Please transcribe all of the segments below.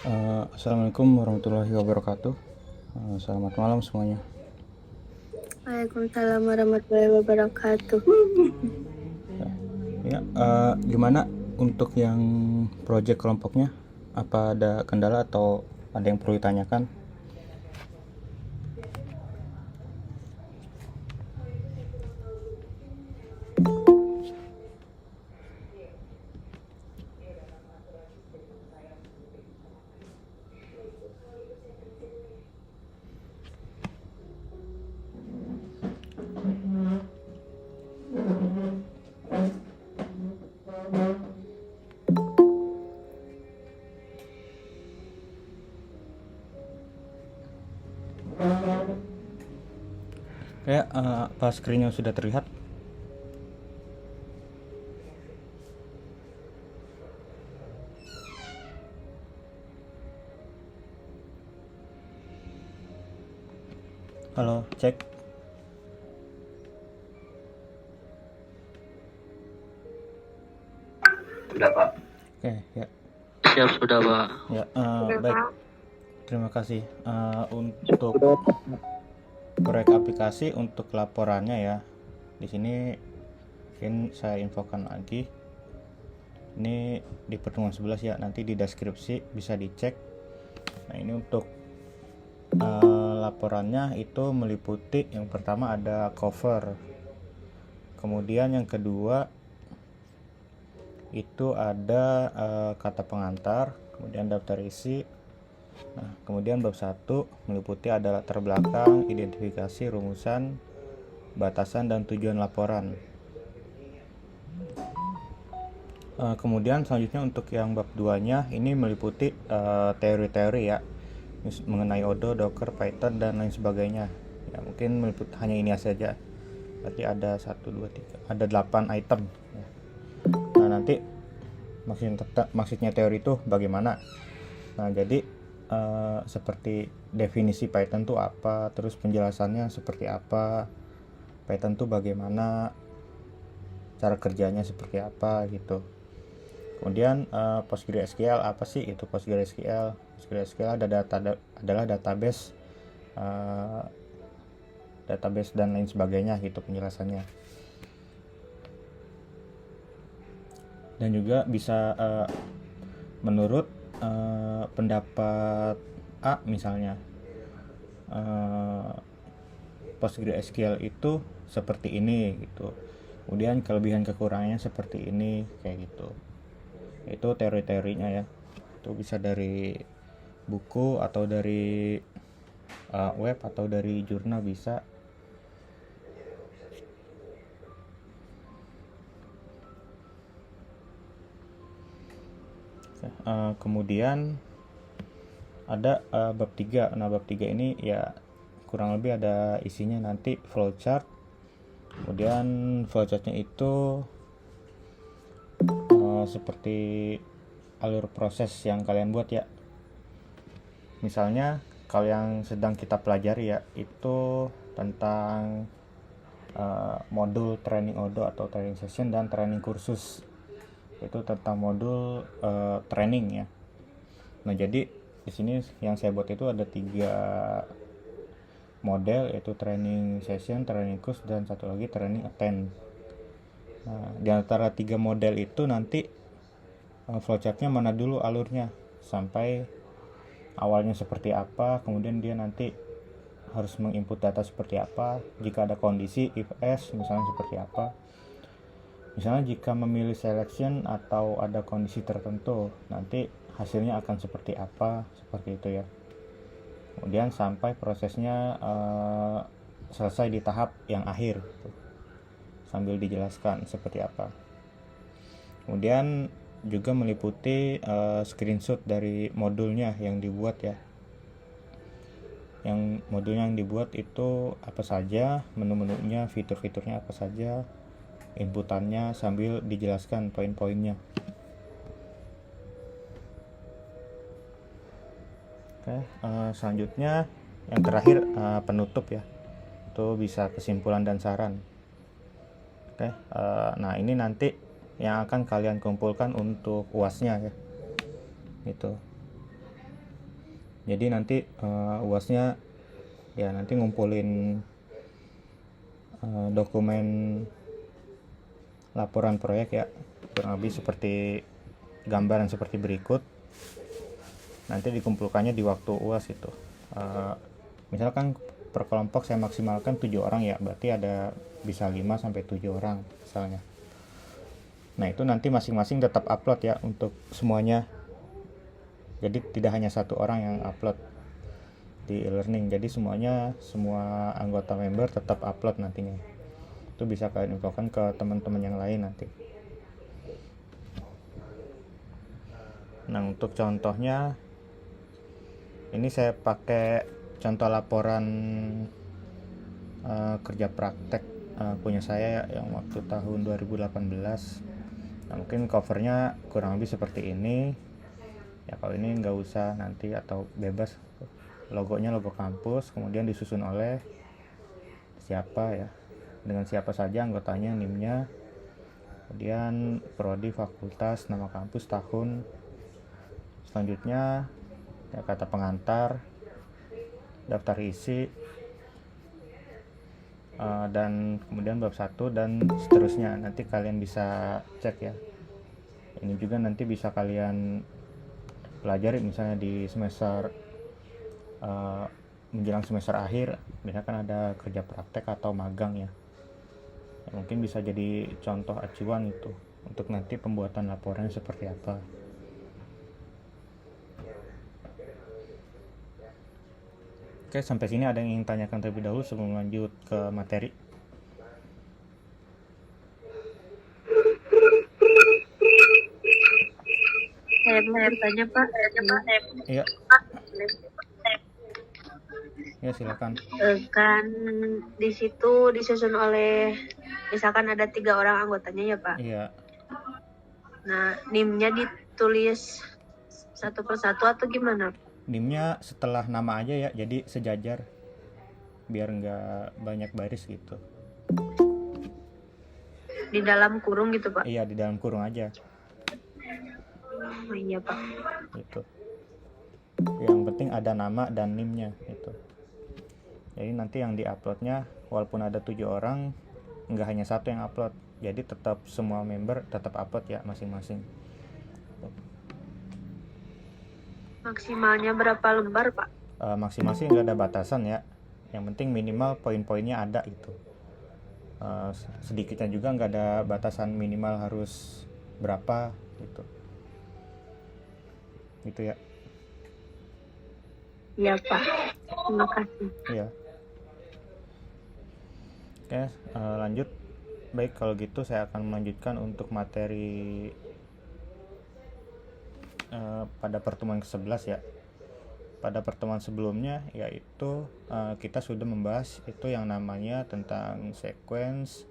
Assalamualaikum warahmatullahi wabarakatuh. Selamat malam semuanya. Waalaikumsalam warahmatullahi wabarakatuh. Ya, gimana untuk yang proyek kelompoknya? Apa ada kendala atau ada yang perlu ditanyakan? Ya, apa screen-nya sudah terlihat? Halo, cek. Sudah, Pak. Oke, ya. Siap, sudah, Pak. Ya, baik. Terima kasih untuk proyek aplikasi untuk laporannya ya. Di sini mungkin saya infokan lagi. Ini di pertemuan 11 ya, nanti di deskripsi bisa dicek. Nah, ini untuk laporannya itu meliputi yang pertama ada cover, kemudian yang kedua itu ada kata pengantar, kemudian daftar isi. Nah, kemudian bab 1 meliputi ada latar belakang, identifikasi, rumusan, batasan, dan tujuan laporan. Kemudian selanjutnya untuk yang bab 2 nya ini meliputi teori-teori ya, mengenai Odoo, Docker, Python, dan lain sebagainya. Ya, mungkin meliput hanya ini saja. Berarti ada 1, 2, 3, ada 8 item. Nah, nanti maksudnya teori itu bagaimana? Nah, jadi seperti definisi Python itu apa, terus penjelasannya seperti apa, Python itu bagaimana, cara kerjanya seperti apa gitu. Kemudian PostgreSQL apa sih itu PostgreSQL? PostgreSQL adalah database dan lain sebagainya gitu penjelasannya. Dan juga bisa menurut pendapat A misalnya, PostgreSQL itu seperti ini gitu. Kemudian kelebihan kekurangannya seperti ini kayak gitu. Itu teori-teorinya ya. Itu bisa dari buku atau dari web atau dari jurnal bisa. Kemudian ada bab 3. Nah, bab 3 ini ya kurang lebih ada isinya nanti flowchart. Kemudian flowchartnya itu seperti alur proses yang kalian buat ya. Misalnya kalau yang sedang kita pelajari ya itu tentang modul training Odoo atau training session dan training kursus. Itu tentang modul training ya. Nah, jadi di sini yang saya buat itu ada 3 model, yaitu training session, training course, dan satu lagi training attend. Nah, di antara 3 model itu nanti flowchartnya mana dulu alurnya, sampai awalnya seperti apa, kemudian dia nanti harus menginput data seperti apa, jika ada kondisi if else misalnya seperti apa. Misalnya jika memilih selection atau ada kondisi tertentu, nanti hasilnya akan seperti apa, seperti itu ya. Kemudian sampai prosesnya selesai di tahap yang akhir gitu, sambil dijelaskan seperti apa. Kemudian juga meliputi screenshot dari modulnya yang dibuat ya. Yang modulnya yang dibuat itu apa saja, menu-menunya, fitur-fiturnya apa saja, inputannya, sambil dijelaskan poin-poinnya. Oke, selanjutnya yang terakhir penutup ya. Itu bisa kesimpulan dan saran. Oke, nah ini nanti yang akan kalian kumpulkan untuk UASnya ya. Gitu. Jadi nanti UASnya ya nanti ngumpulin dokumen laporan proyek ya, kurang lebih seperti gambaran seperti berikut. Nanti dikumpulkannya di waktu UAS itu. Misalkan per kelompok saya maksimalkan 7 orang ya, berarti ada bisa 5 sampai 7 orang misalnya. Nah, itu nanti masing-masing tetap upload ya untuk semuanya. Jadi tidak hanya satu orang yang upload di e-learning. Jadi semua anggota member tetap upload nantinya. Itu bisa kalian infokan ke teman-teman yang lain nanti. Nah, untuk contohnya ini saya pakai contoh laporan kerja praktek punya saya ya, yang waktu tahun 2018. Nah, mungkin covernya kurang lebih seperti ini ya. Kalau ini nggak usah nanti atau bebas, logonya logo kampus, kemudian disusun oleh siapa ya, dengan siapa saja anggotanya, NIM-nya, kemudian prodi, fakultas, nama kampus, tahun, selanjutnya ya, kata pengantar, daftar isi, dan kemudian bab 1 dan seterusnya. Nanti kalian bisa cek ya. Ini juga nanti bisa kalian pelajari misalnya di semester menjelang semester akhir, misalkan ada kerja praktek atau magang ya. Mungkin bisa jadi contoh acuan itu untuk nanti pembuatan laporannya seperti apa. Oke, sampai sini ada yang ingin tanyakan terlebih dahulu sebelum lanjut ke materi? Saya mau bertanya Pak. Iya. Ya, silakan. Kan di situ disusun oleh misalkan ada 3 orang anggotanya ya Pak. Iya. Nah, NIM-nya ditulis satu persatu atau gimana? NIM-nya setelah nama aja ya, jadi sejajar biar nggak banyak baris gitu. Di dalam kurung gitu Pak? Iya, di dalam kurung aja. Oh, iya Pak. Gitu. Yang penting ada nama dan NIM-nya gitu. Jadi nanti yang di-uploadnya walaupun ada 7 orang, nggak hanya satu yang upload. Jadi tetap semua member tetap upload ya masing-masing. Maksimalnya berapa lembar Pak? Maksimal sih nggak ada batasan ya. Yang penting minimal poin-poinnya ada gitu. Sedikitnya juga nggak ada batasan minimal harus berapa gitu. Gitu ya. Iya Pak. Terima kasih. Iya. Oke, lanjut. Baik, kalau gitu saya akan melanjutkan untuk materi pada pertemuan ke-11 ya. Pada pertemuan sebelumnya yaitu kita sudah membahas itu yang namanya tentang sequence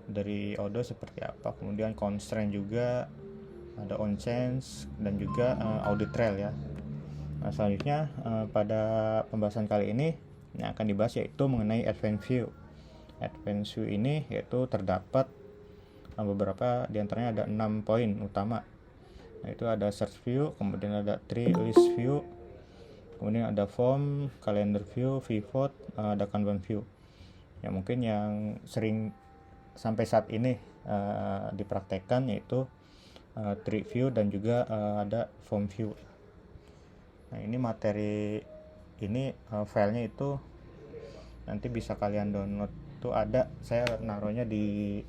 dari Odo seperti apa, kemudian constraint juga, ada on change dan juga audit trail ya. Nah, selanjutnya pada pembahasan kali ini yang akan dibahas yaitu mengenai advanced view. Advanced view ini yaitu terdapat beberapa diantaranya ada 6 poin utama. Nah, itu ada search view, kemudian ada tree list view, kemudian ada form, calendar view, pivot, ada kanban view. Ya, mungkin yang sering sampai saat ini dipraktekkan yaitu tree view dan juga ada form view. Nah, ini materi ini filenya itu nanti bisa kalian download. Itu ada, saya naruhnya di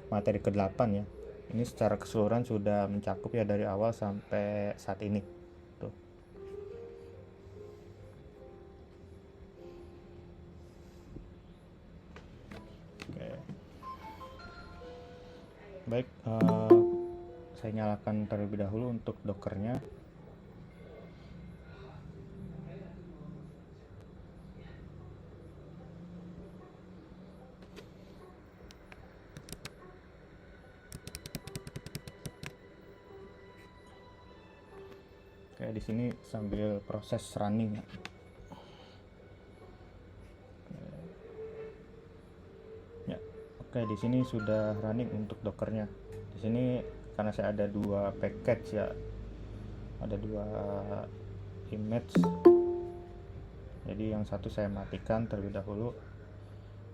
materi ke-8 ya. Ini secara keseluruhan sudah mencakup ya dari awal sampai saat ini. Tuh. Oke. Baik, saya nyalakan terlebih dahulu untuk Dockernya. Oke, di sini sambil proses running. Ya, oke, di sini sudah running untuk Dockernya. Di sini karena saya ada 2 package ya, ada 2 image Jadi yang satu saya matikan terlebih dahulu,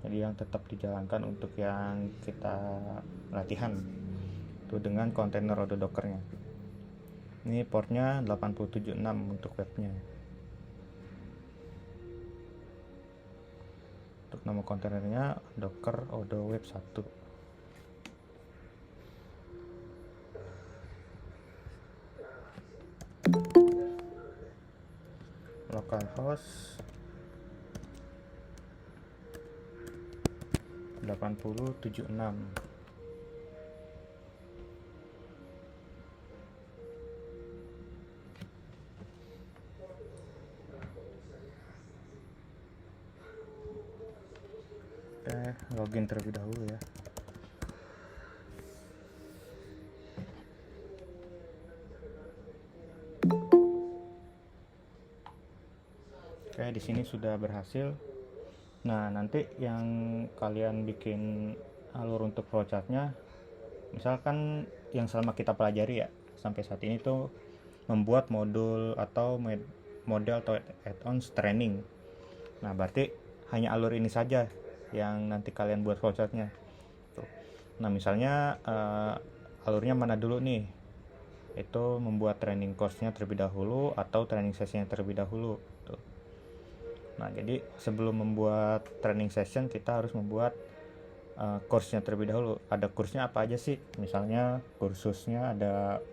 jadi yang tetap dijalankan untuk yang kita latihan itu dengan kontainer Odo Dockernya. Ini portnya 876 untuk webnya. Untuk nama kontainernya Docker Odo Web 1. Localhost 8076. Oke, login terlebih dahulu ya. Oke, di sini sudah berhasil. Nah, nanti yang kalian bikin alur untuk flowchartnya, misalkan yang selama kita pelajari ya sampai saat ini tuh membuat modul atau model atau add-ons training. Nah, berarti hanya alur ini saja yang nanti kalian buat flowchartnya. Nah, misalnya alurnya mana dulu nih? Itu membuat training course-nya terlebih dahulu atau training session-nya terlebih dahulu. Tuh. Nah, jadi sebelum membuat training session kita harus membuat course-nya terlebih dahulu. Ada kursnya apa aja sih? Misalnya kursusnya ada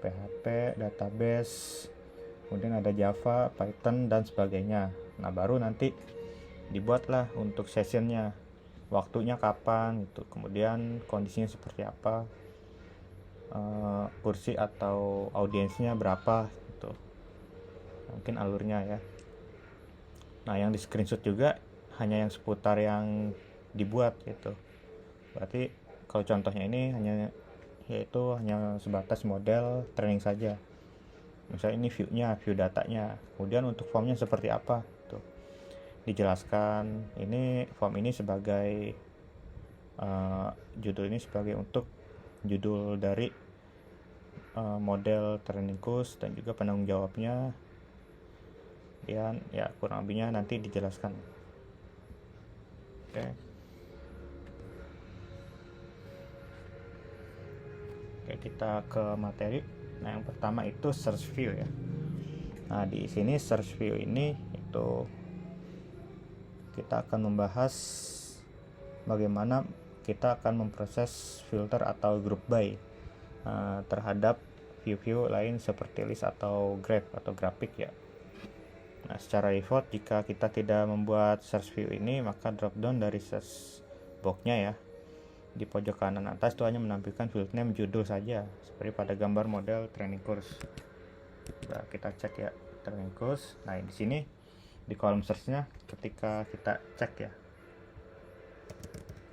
PHP, database, kemudian ada Java, Python, dan sebagainya. Nah, baru nanti dibuatlah untuk sessionnya, waktunya kapan gitu, kemudian kondisinya seperti apa, kursi atau audiensnya berapa gitu, mungkin alurnya ya. Nah, yang di screenshot juga hanya yang seputar yang dibuat gitu. Berarti kalau contohnya ini hanya sebatas model training saja. Misalnya ini view datanya, kemudian untuk formnya seperti apa tuh dijelaskan. Ini form ini sebagai judul ini sebagai untuk judul dari model training course dan juga penanggung jawabnya, dan ya kurang lebihnya nanti dijelaskan. Oke, kita ke materi. Nah, yang pertama itu search view ya. Nah, di sini search view ini itu kita akan membahas bagaimana kita akan memproses filter atau group by terhadap view-view lain seperti list atau graph atau grafik ya. Nah, secara default jika kita tidak membuat search view ini, maka drop down dari search box-nya ya di pojok kanan atas itu hanya menampilkan field name judul saja seperti pada gambar model training course. Nah, kita cek ya training course. Nah, di sini di kolom search-nya ketika kita cek ya.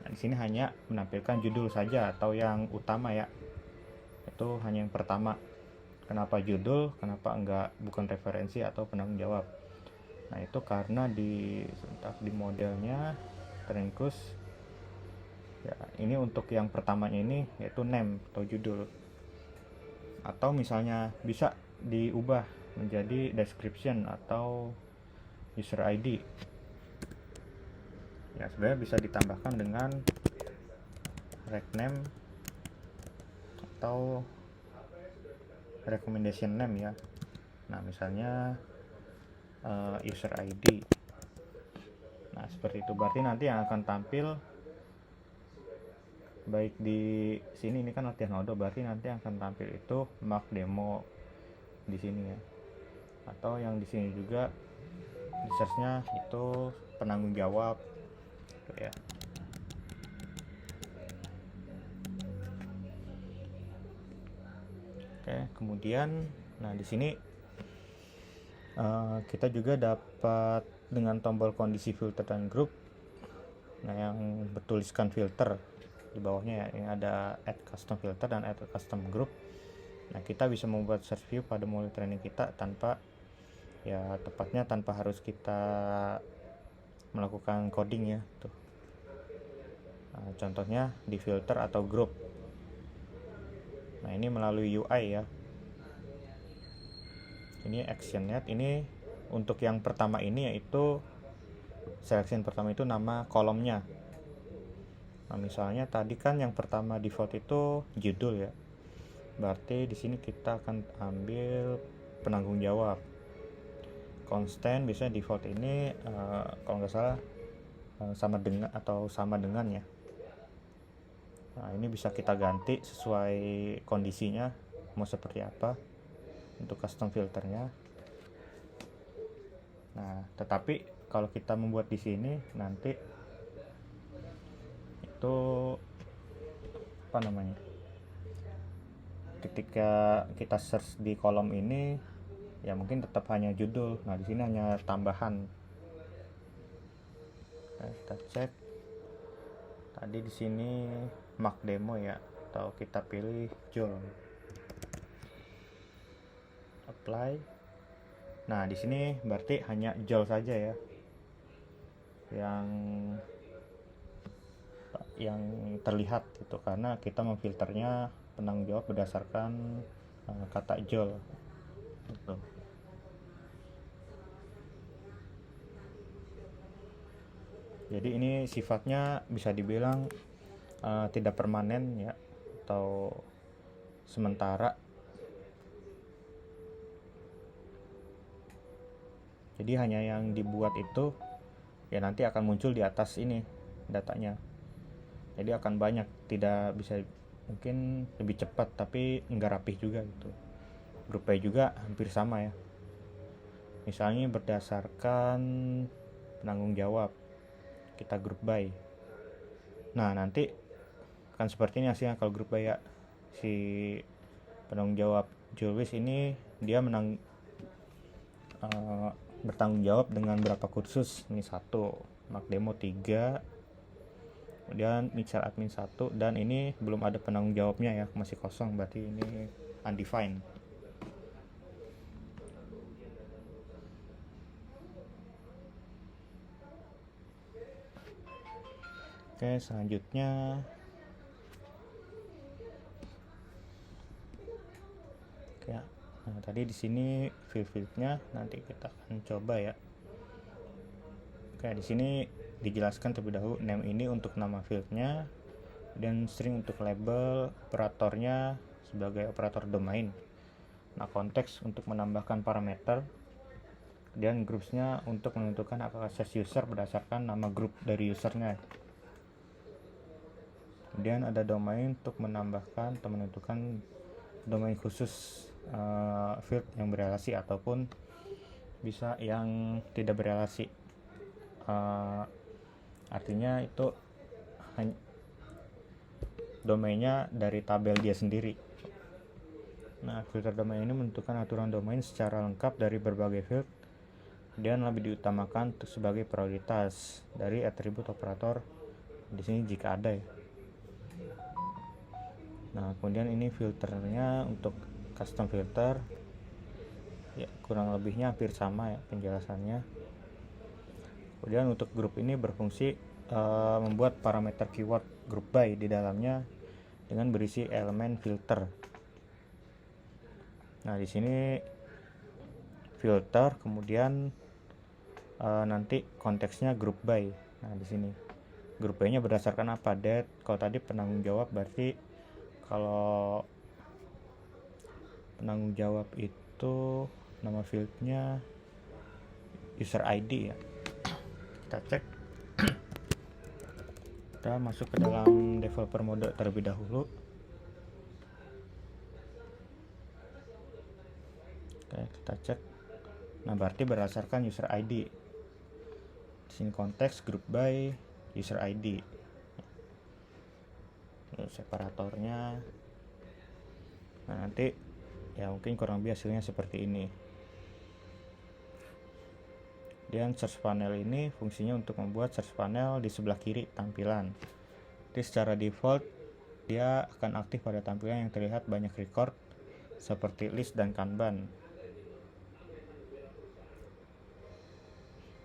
Nah, di sini hanya menampilkan judul saja atau yang utama ya. Itu hanya yang pertama. Kenapa judul? Kenapa bukan referensi atau penanggung jawab? Nah, itu karena di modelnya training course ya, ini untuk yang pertamanya ini yaitu name atau judul, atau misalnya bisa diubah menjadi description atau user ID ya. Sebenarnya bisa ditambahkan dengan rec name atau recommendation name ya. Nah, misalnya user ID. Nah, seperti itu. Berarti nanti yang akan tampil baik di sini, ini kan latihan Odo, berarti nanti akan tampil itu mark demo di sini ya. Atau yang di sini juga di search-nya itu penanggung jawab gitu ya. Oke, kemudian nah di sini kita juga dapat dengan tombol kondisi filter dan group. Nah, yang bertuliskan filter di bawahnya ya, ini ada add custom filter dan add custom group. Nah, kita bisa membuat search view pada model training kita tanpa harus kita melakukan coding ya tuh. Nah, contohnya di filter atau group. Nah, ini melalui UI ya. Ini action net, ini untuk yang pertama ini yaitu selection pertama itu nama kolomnya. Nah, misalnya tadi kan yang pertama default itu judul ya. Berarti di sini kita akan ambil penanggung jawab. Constant biasanya default ini kalau nggak salah sama dengan ya. Nah, ini bisa kita ganti sesuai kondisinya mau seperti apa untuk custom filternya. Nah, tetapi kalau kita membuat di sini nanti itu apa namanya? Ketika kita search di kolom ini ya mungkin tetap hanya judul. Nah, di sini hanya tambahan. Nah, kita cek. Tadi di sini Mac demo ya, atau kita pilih Joel. Apply. Nah, di sini berarti hanya Joel saja ya yang terlihat gitu, karena kita memfilternya penanggung jawab berdasarkan kata Joel gitu. Jadi ini sifatnya bisa dibilang tidak permanen ya, atau sementara. Jadi hanya yang dibuat itu ya nanti akan muncul di atas ini datanya. Jadi akan banyak, tidak bisa, mungkin lebih cepat tapi nggak rapih juga gitu. Group by juga hampir sama ya. Misalnya berdasarkan penanggung jawab kita group by. Nah, nanti akan seperti ini hasilnya kalau group by ya. Si penanggung jawab Julius ini dia bertanggung jawab dengan berapa kursus. Ini 1, Mac demo 3, kemudian Mixer admin 1, dan ini belum ada penanggung jawabnya ya, masih kosong, berarti ini undefined. Oke, selanjutnya ya. Nah, tadi di sini field-nya nanti kita akan coba ya. Oke, di sini dijelaskan terlebih dahulu name ini untuk nama fieldnya, dan string untuk label operatornya sebagai operator domain. Nah, konteks untuk menambahkan parameter, dan groupsnya untuk menentukan akses user berdasarkan nama grup dari usernya. Kemudian ada domain untuk menambahkan atau menentukan domain khusus field yang berelasi ataupun bisa yang tidak berelasi. Artinya itu domainnya dari tabel dia sendiri. Nah, filter domain ini menentukan aturan domain secara lengkap dari berbagai field dan lebih diutamakan sebagai prioritas dari atribut operator di sini jika ada ya. Nah, kemudian ini filternya untuk custom filter ya, kurang lebihnya hampir sama ya penjelasannya. Kemudian untuk grup ini berfungsi membuat parameter keyword group by di dalamnya dengan berisi elemen filter. Nah, di sini filter, kemudian nanti konteksnya group by. Nah, di sini group by-nya berdasarkan apa? Date. Kalau tadi penanggung jawab, berarti kalau penanggung jawab itu nama fieldnya user ID ya. Kita cek. Kita masuk ke dalam developer mode terlebih dahulu. Oke, kita cek. Nah, berarti berdasarkan user ID. Di sini konteks group by user ID. Separatornya. Nah, nanti ya mungkin kurang lebih hasilnya seperti ini. Dan search panel ini fungsinya untuk membuat search panel di sebelah kiri tampilan. Jadi secara default dia akan aktif pada tampilan yang terlihat banyak record seperti list dan kanban.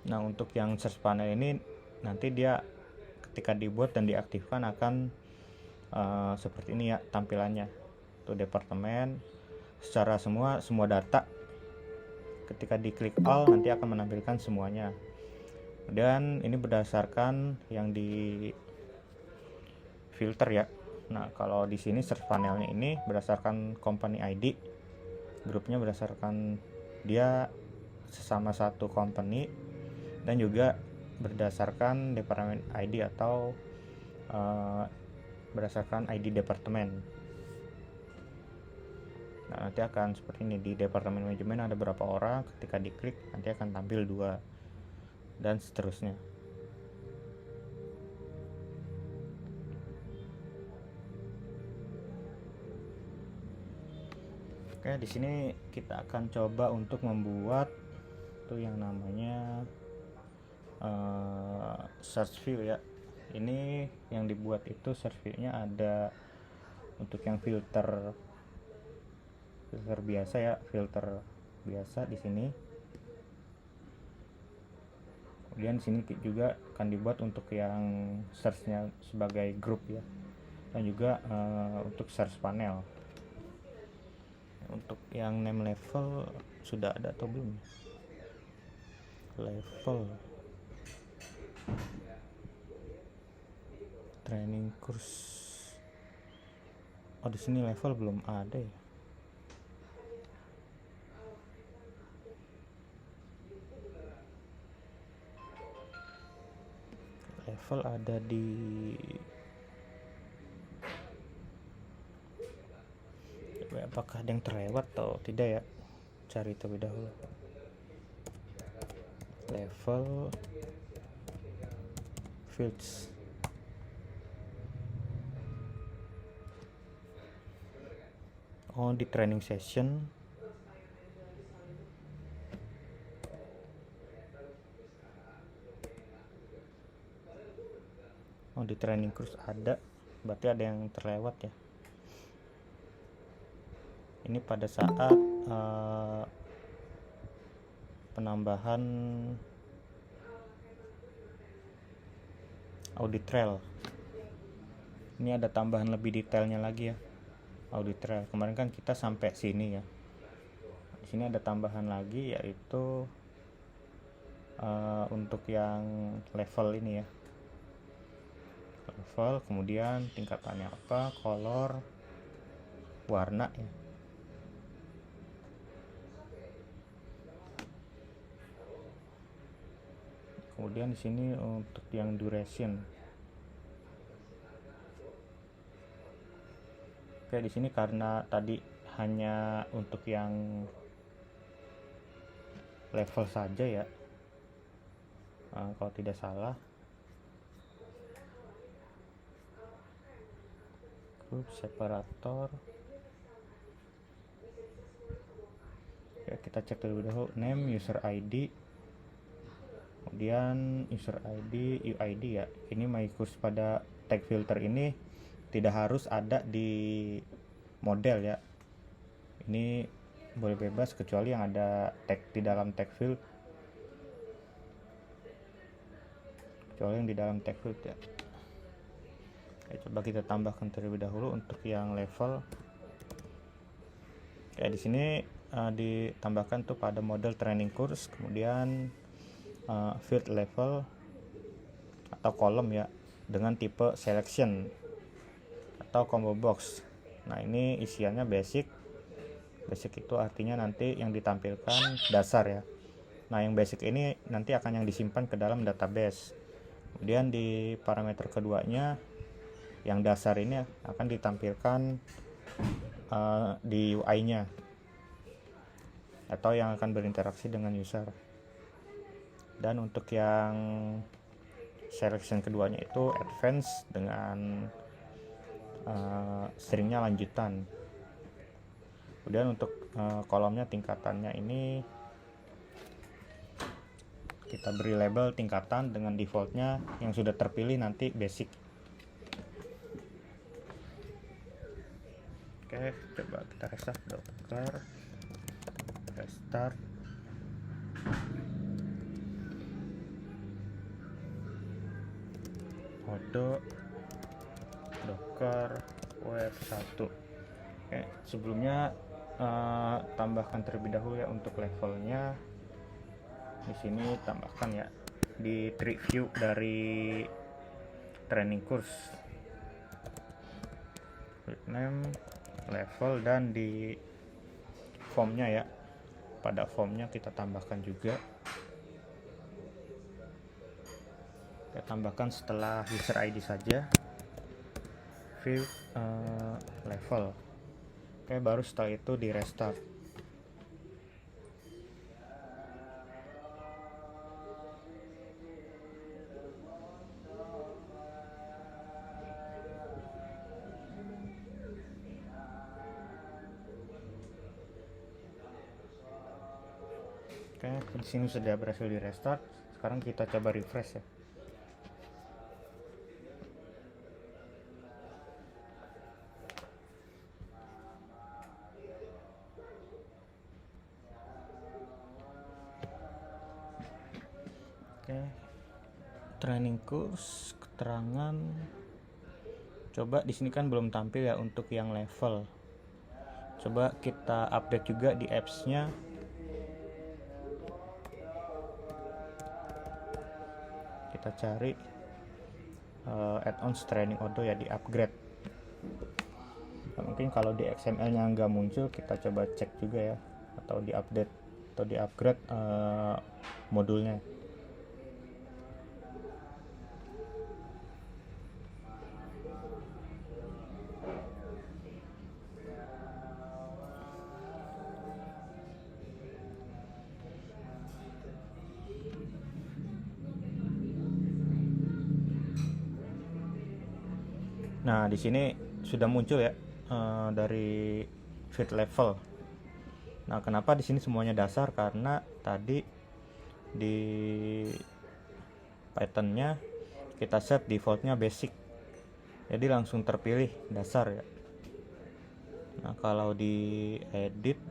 Nah, untuk yang search panel ini nanti dia ketika dibuat dan diaktifkan akan seperti ini ya tampilannya. Itu departemen secara semua data ketika diklik all nanti akan menampilkan semuanya. Dan ini berdasarkan yang di filter ya. Nah, kalau di sini search panelnya ini berdasarkan company ID, grupnya berdasarkan dia sesama satu company, dan juga berdasarkan department ID atau berdasarkan ID departemen. Nah, nanti akan seperti ini. Di departemen manajemen ada berapa orang, ketika diklik nanti akan tampil 2 dan seterusnya. Oke, di sini kita akan coba untuk membuat tuh yang namanya search view ya. Ini yang dibuat itu search view-nya ada untuk yang filter biasa ya, filter biasa di sini. Kemudian di sini juga akan dibuat untuk yang search-nya sebagai grup ya, dan juga untuk search panel. Untuk yang name level sudah ada atau belum? Level training course. Oh, di sini level belum ada ya. Level ada di apakah ada yang terlewat atau tidak ya, cari terlebih dahulu. Level fields, oh di training session. Oh di training course ada, berarti ada yang terlewat ya. Ini pada saat penambahan audit trail. Ini ada tambahan lebih detailnya lagi ya, audit trail. Kemarin kan kita sampai sini ya. Di sini ada tambahan lagi, yaitu untuk yang level ini ya. Level, kemudian tingkatannya apa, color, warna ya. Kemudian di sini untuk yang duration. Oke, di sini karena tadi hanya untuk yang level saja ya, kalau tidak salah. Group separator. Ya, kita cek terlebih dahulu name, user ID, kemudian user ID, UID ya. Ini mengikut pada tag filter ini tidak harus ada di model ya. Ini boleh bebas kecuali yang ada tag di dalam tag field. Kecuali yang di dalam tag field ya. Oke, coba kita tambahkan terlebih dahulu untuk yang level. Kayak di sini ditambahkan tuh pada model training course, kemudian field level atau kolom ya, dengan tipe selection atau combo box. Nah, ini isiannya basic. Basic itu artinya nanti yang ditampilkan dasar ya. Nah, yang basic ini nanti akan yang disimpan ke dalam database. Kemudian di parameter keduanya, yang dasar ini akan ditampilkan di UI-nya atau yang akan berinteraksi dengan user. Dan untuk yang selection keduanya itu advance dengan stringnya lanjutan. Kemudian untuk kolomnya tingkatannya ini kita beri label tingkatan dengan defaultnya yang sudah terpilih nanti basic. Oke, coba kita restart Docker, restart. Mode Docker web 1. Oke, sebelumnya tambahkan terlebih dahulu ya untuk levelnya. Di sini tambahkan ya di tree view dari training course, field name, level, dan di formnya ya, pada formnya kita tambahkan juga, kita tambahkan setelah user ID saja field level. Oke, baru setelah itu di restart. Oke, di sini sudah berhasil di restart. Sekarang kita coba refresh ya. Oke, training course, keterangan. Coba di sini kan belum tampil ya untuk yang level. Coba kita update juga di apps-nya. Kita cari add-ons training auto ya, di upgrade. Mungkin kalau di XML-nya nggak muncul, kita coba cek juga ya, atau di update atau di upgrade modulnya. Nah, di sini sudah muncul ya dari field level. Nah, kenapa di sini semuanya dasar? Karena tadi di Python-nya kita set defaultnya basic, jadi langsung terpilih dasar ya. Nah, kalau di edit,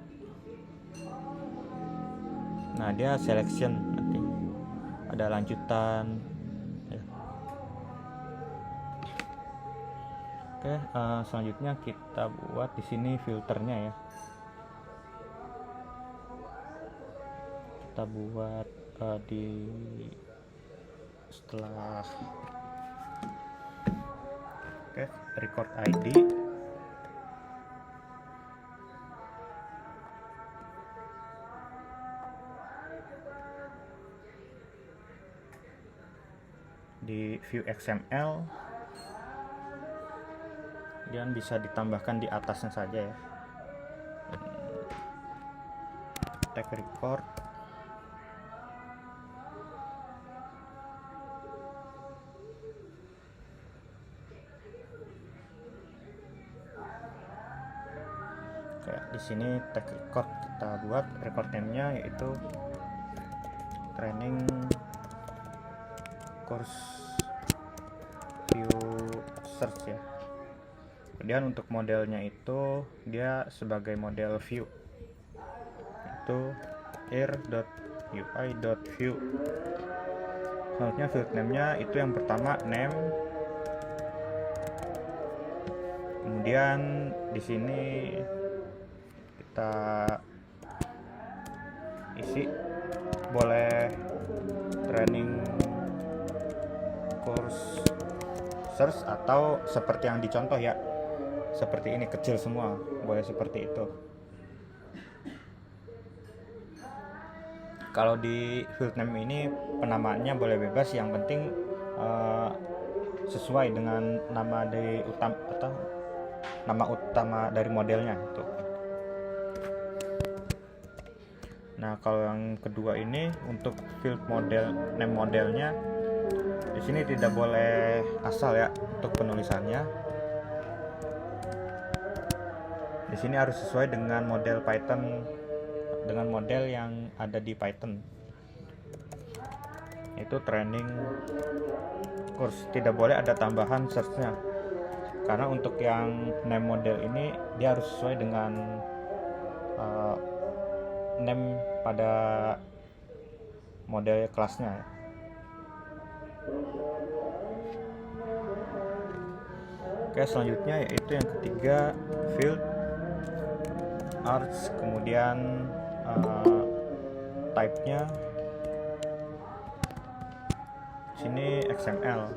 nah dia selection, nanti ada lanjutan ya. Oke, selanjutnya kita buat di sini filternya ya. Kita buat di setelah record ID, di view XML, dan bisa ditambahkan di atasnya saja ya. Tag record, kayak di sini tag record kita buat record name-nya yaitu training course view search ya. Kemudian untuk modelnya itu dia sebagai model view, itu air.ui.view. Selanjutnya field name-nya itu yang pertama name. Kemudian di sini kita isi boleh training course search atau seperti yang dicontoh ya, seperti ini kecil semua, boleh seperti itu. Kalau di field name ini penamaannya boleh bebas, yang penting sesuai dengan nama dari nama utama dari modelnya itu. Nah, kalau yang kedua ini untuk field model name modelnya, di sini tidak boleh asal ya untuk penulisannya. Di sini harus sesuai dengan model Python, dengan model yang ada di Python. Itu training course, tidak boleh ada tambahan search-nya. Karena untuk yang name model ini dia harus sesuai dengan name pada model kelasnya. Oke, selanjutnya yaitu yang ketiga field arts, kemudian type-nya sini XML.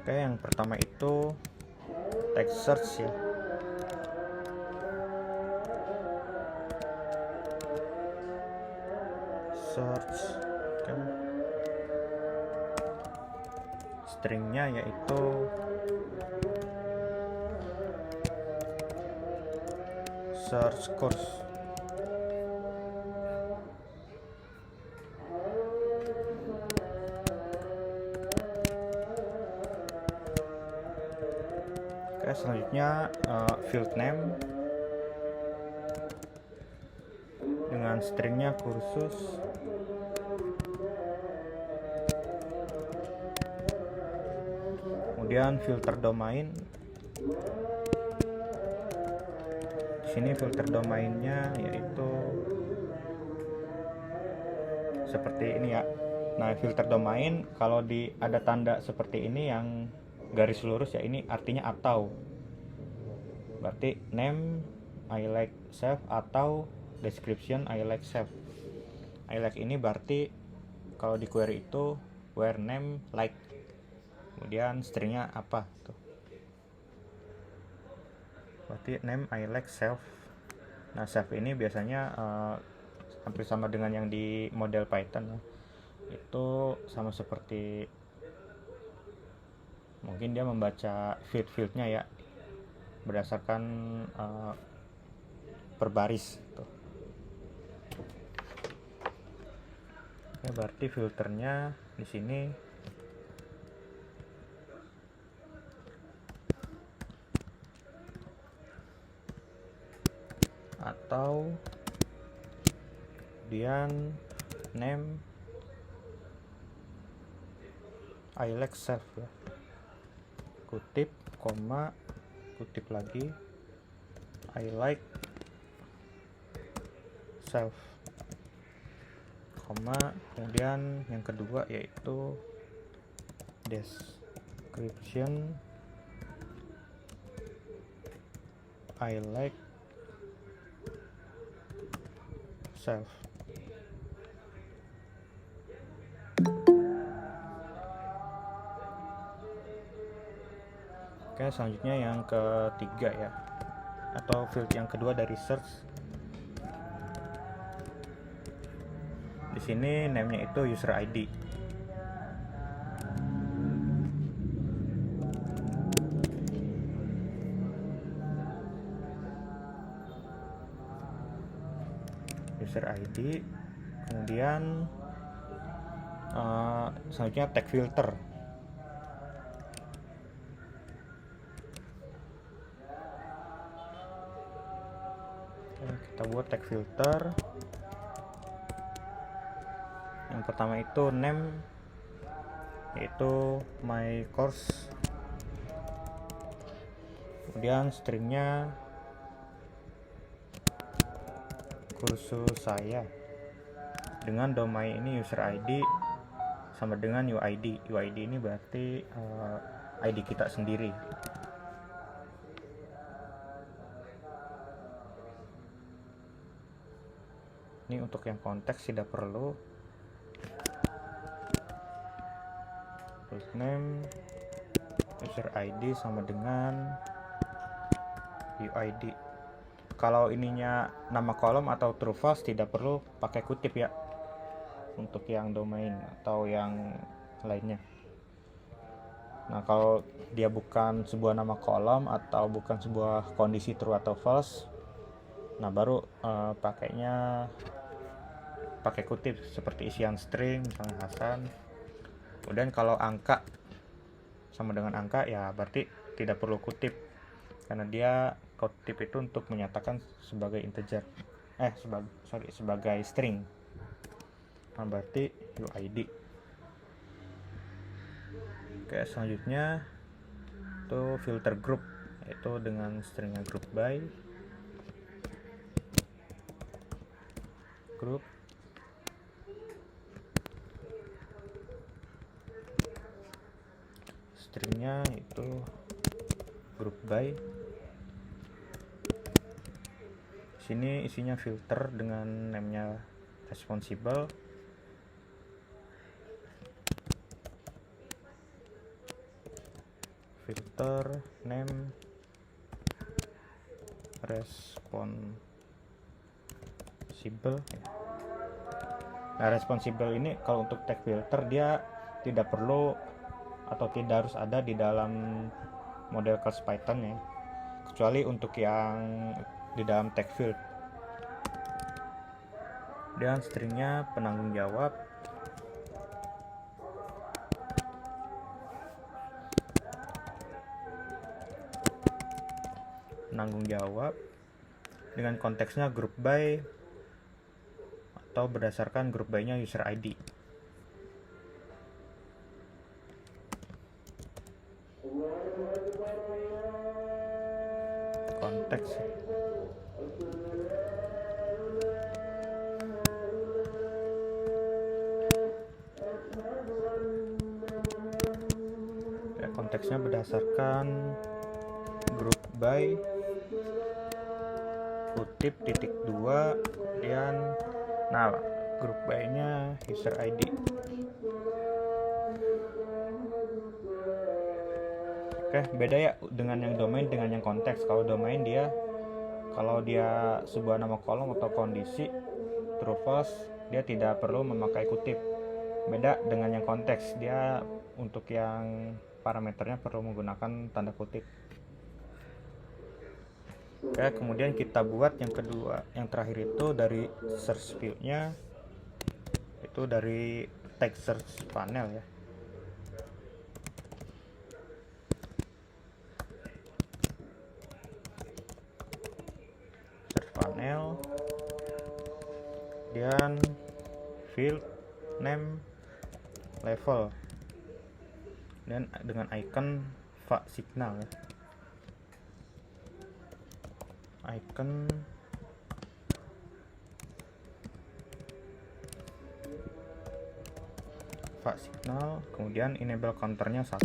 Oke, yang pertama itu text search ya. Search, oke. Stringnya yaitu search course. Oke, selanjutnya field name dengan stringnya kursus. Kemudian filter domain. Di sini filter domainnya yaitu seperti ini ya. Nah, filter domain kalau ada tanda seperti ini yang garis lurus ya, ini artinya atau. Berarti name I like save atau description I like save. I like ini berarti kalau di query itu where name like. Kemudian stringnya apa tuh? Berarti name I like save. Nah, save ini biasanya hampir sama dengan yang di model Python ya. Itu sama seperti mungkin dia membaca field-fieldnya ya berdasarkan per baris tuh. Oke, berarti filternya di sini atau, kemudian name I like save ya, kutip, koma, kutip lagi I like save, koma, kemudian yang kedua yaitu description I like save. Oke, selanjutnya yang ketiga ya, atau field yang kedua dari search. Di sini name-nya itu user ID. User ID, kemudian selanjutnya tag filter. Oke, kita buat tag filter. Yang pertama itu name, yaitu my course, kemudian stringnya kursus saya, dengan domain ini user ID sama dengan UID. UID ini berarti ID kita sendiri. Ini untuk yang konteks tidak perlu. First name user ID sama dengan UID. Kalau ininya nama kolom atau true false tidak perlu pakai kutip ya, untuk yang domain atau yang lainnya. Nah, kalau dia bukan sebuah nama kolom atau bukan sebuah kondisi true atau false, nah baru pakainya pakai kutip seperti isian string misalnya Hasan. Kemudian kalau angka sama dengan angka ya berarti tidak perlu kutip, karena dia kutip itu untuk menyatakan sebagai integer, sebagai string. Nah, berarti UID. Oke, selanjutnya itu filter group, yaitu dengan stringnya group by, group, stringnya itu group by. Sini isinya filter dengan namenya responsible. Filter name responsible. Nah, responsible ini kalau untuk tag filter dia tidak perlu atau tidak harus ada di dalam model class Python ya, kecuali untuk yang di dalam tag field. Dan stringnya penanggung jawab. Penanggung jawab dengan konteksnya group by atau berdasarkan group by-nya user ID. Konteks ya, konteksnya berdasarkan group by kutip titik 2 dan nah group by-nya user ID. Oke, beda ya dengan yang domain dengan yang konteks. Kalau domain kalau dia sebuah nama kolom atau kondisi true false, dia tidak perlu memakai kutip. Beda dengan yang konteks, dia untuk yang parameternya perlu menggunakan tanda kutip. Oke, kemudian kita buat yang kedua, yang terakhir itu dari search field-nya, itu dari tag search panel ya. Search panel, dan field name level, dan dengan icon va signal ya. Icon va signal, kemudian enable counternya 1.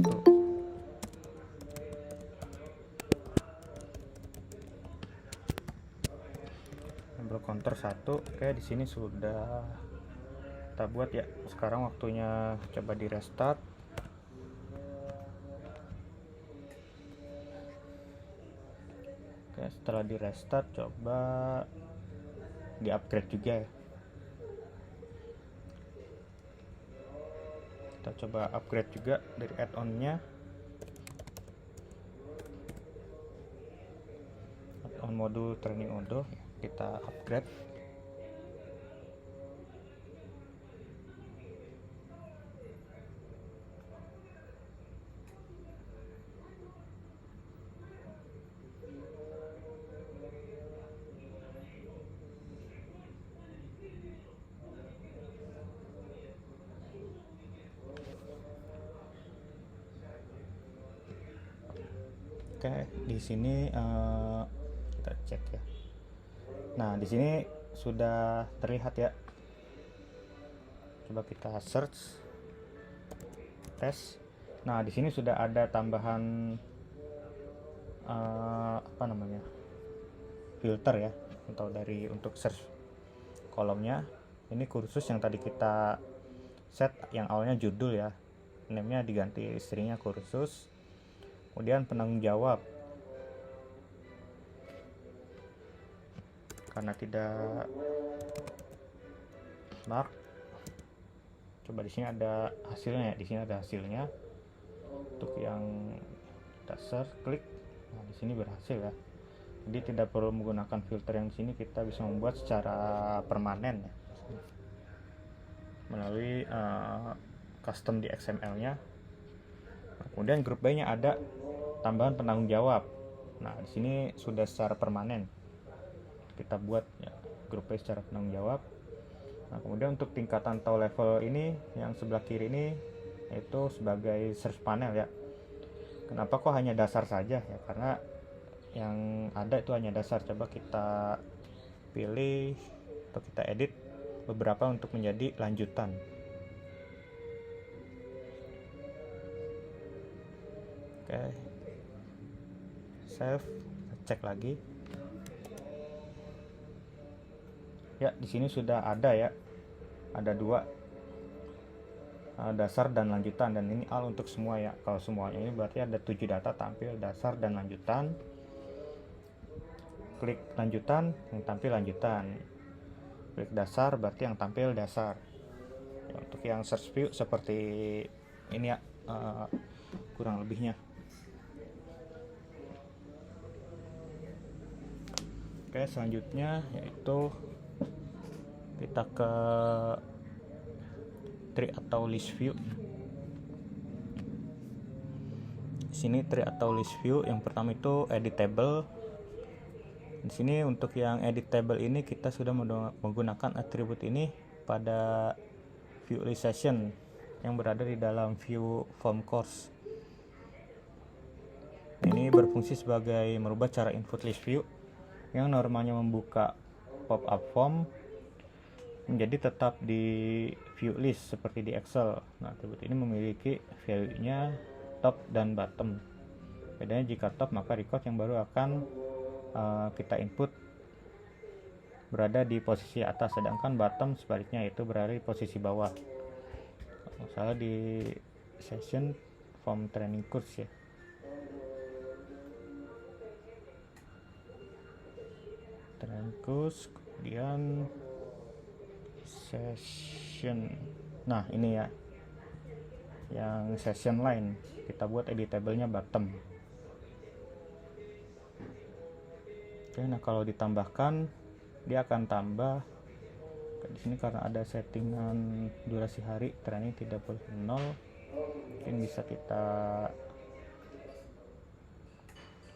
Enable counter 1. Oke, di sini sudah kita buat ya. Sekarang waktunya coba di restart. Oke, setelah di restart coba di upgrade juga ya. Kita coba upgrade juga dari add-on-nya. Add-on modul training Odoo kita upgrade. Oke, di sini kita cek ya. Nah, di sini sudah terlihat ya. Coba kita search tes. Nah, di sini sudah ada tambahan filter ya, atau dari untuk search kolomnya. Ini kursus yang tadi kita set yang awalnya judul ya, name-nya diganti stringnya kursus. Kemudian penanggung jawab, karena tidak mark, coba di sini ada hasilnya ya. Di sini ada hasilnya untuk yang kita search, klik. Nah, di sini berhasil ya. Jadi tidak perlu menggunakan filter yang di sini, kita bisa membuat secara permanen ya, melalui custom di XML-nya. Nah, kemudian group by-nya ada tambahan penanggung jawab. Nah, di sini sudah secara permanen kita buat ya, group by secara penanggung jawab. Nah, kemudian untuk tingkatan atau level ini yang sebelah kiri ini itu sebagai search panel ya. Kenapa kok hanya dasar saja ya? Karena yang ada itu hanya dasar. Coba kita pilih atau kita edit beberapa untuk menjadi lanjutan. Oke, save, cek lagi. Ya, di sini sudah ada ya, ada 2, dasar dan lanjutan, dan ini all untuk semua ya. Kalau semuanya ini berarti ada 7 data tampil dasar dan lanjutan. Klik lanjutan, yang tampil lanjutan. Klik dasar, berarti yang tampil dasar ya. Untuk yang search view seperti ini ya, kurang lebihnya. Oke, selanjutnya yaitu kita ke tree atau list view. Sini tree atau list view, yang pertama itu edit table. Di sini untuk yang edit table ini kita sudah menggunakan atribut ini pada view list session yang berada di dalam view form course. Ini berfungsi sebagai merubah cara input list view yang normalnya membuka pop-up form menjadi tetap di view list seperti di Excel. Nah, atribut ini memiliki value-nya top dan bottom. Bedanya jika top maka record yang baru akan kita input berada di posisi atas, sedangkan bottom sebaliknya itu berada di posisi bawah. Misalnya di session form training course ya. Training course, kemudian session. Nah, ini ya, yang session line kita buat editable-nya bottom. Oke, nah kalau ditambahkan dia akan tambah di sini karena ada settingan durasi hari, training tidak boleh 0. Mungkin bisa kita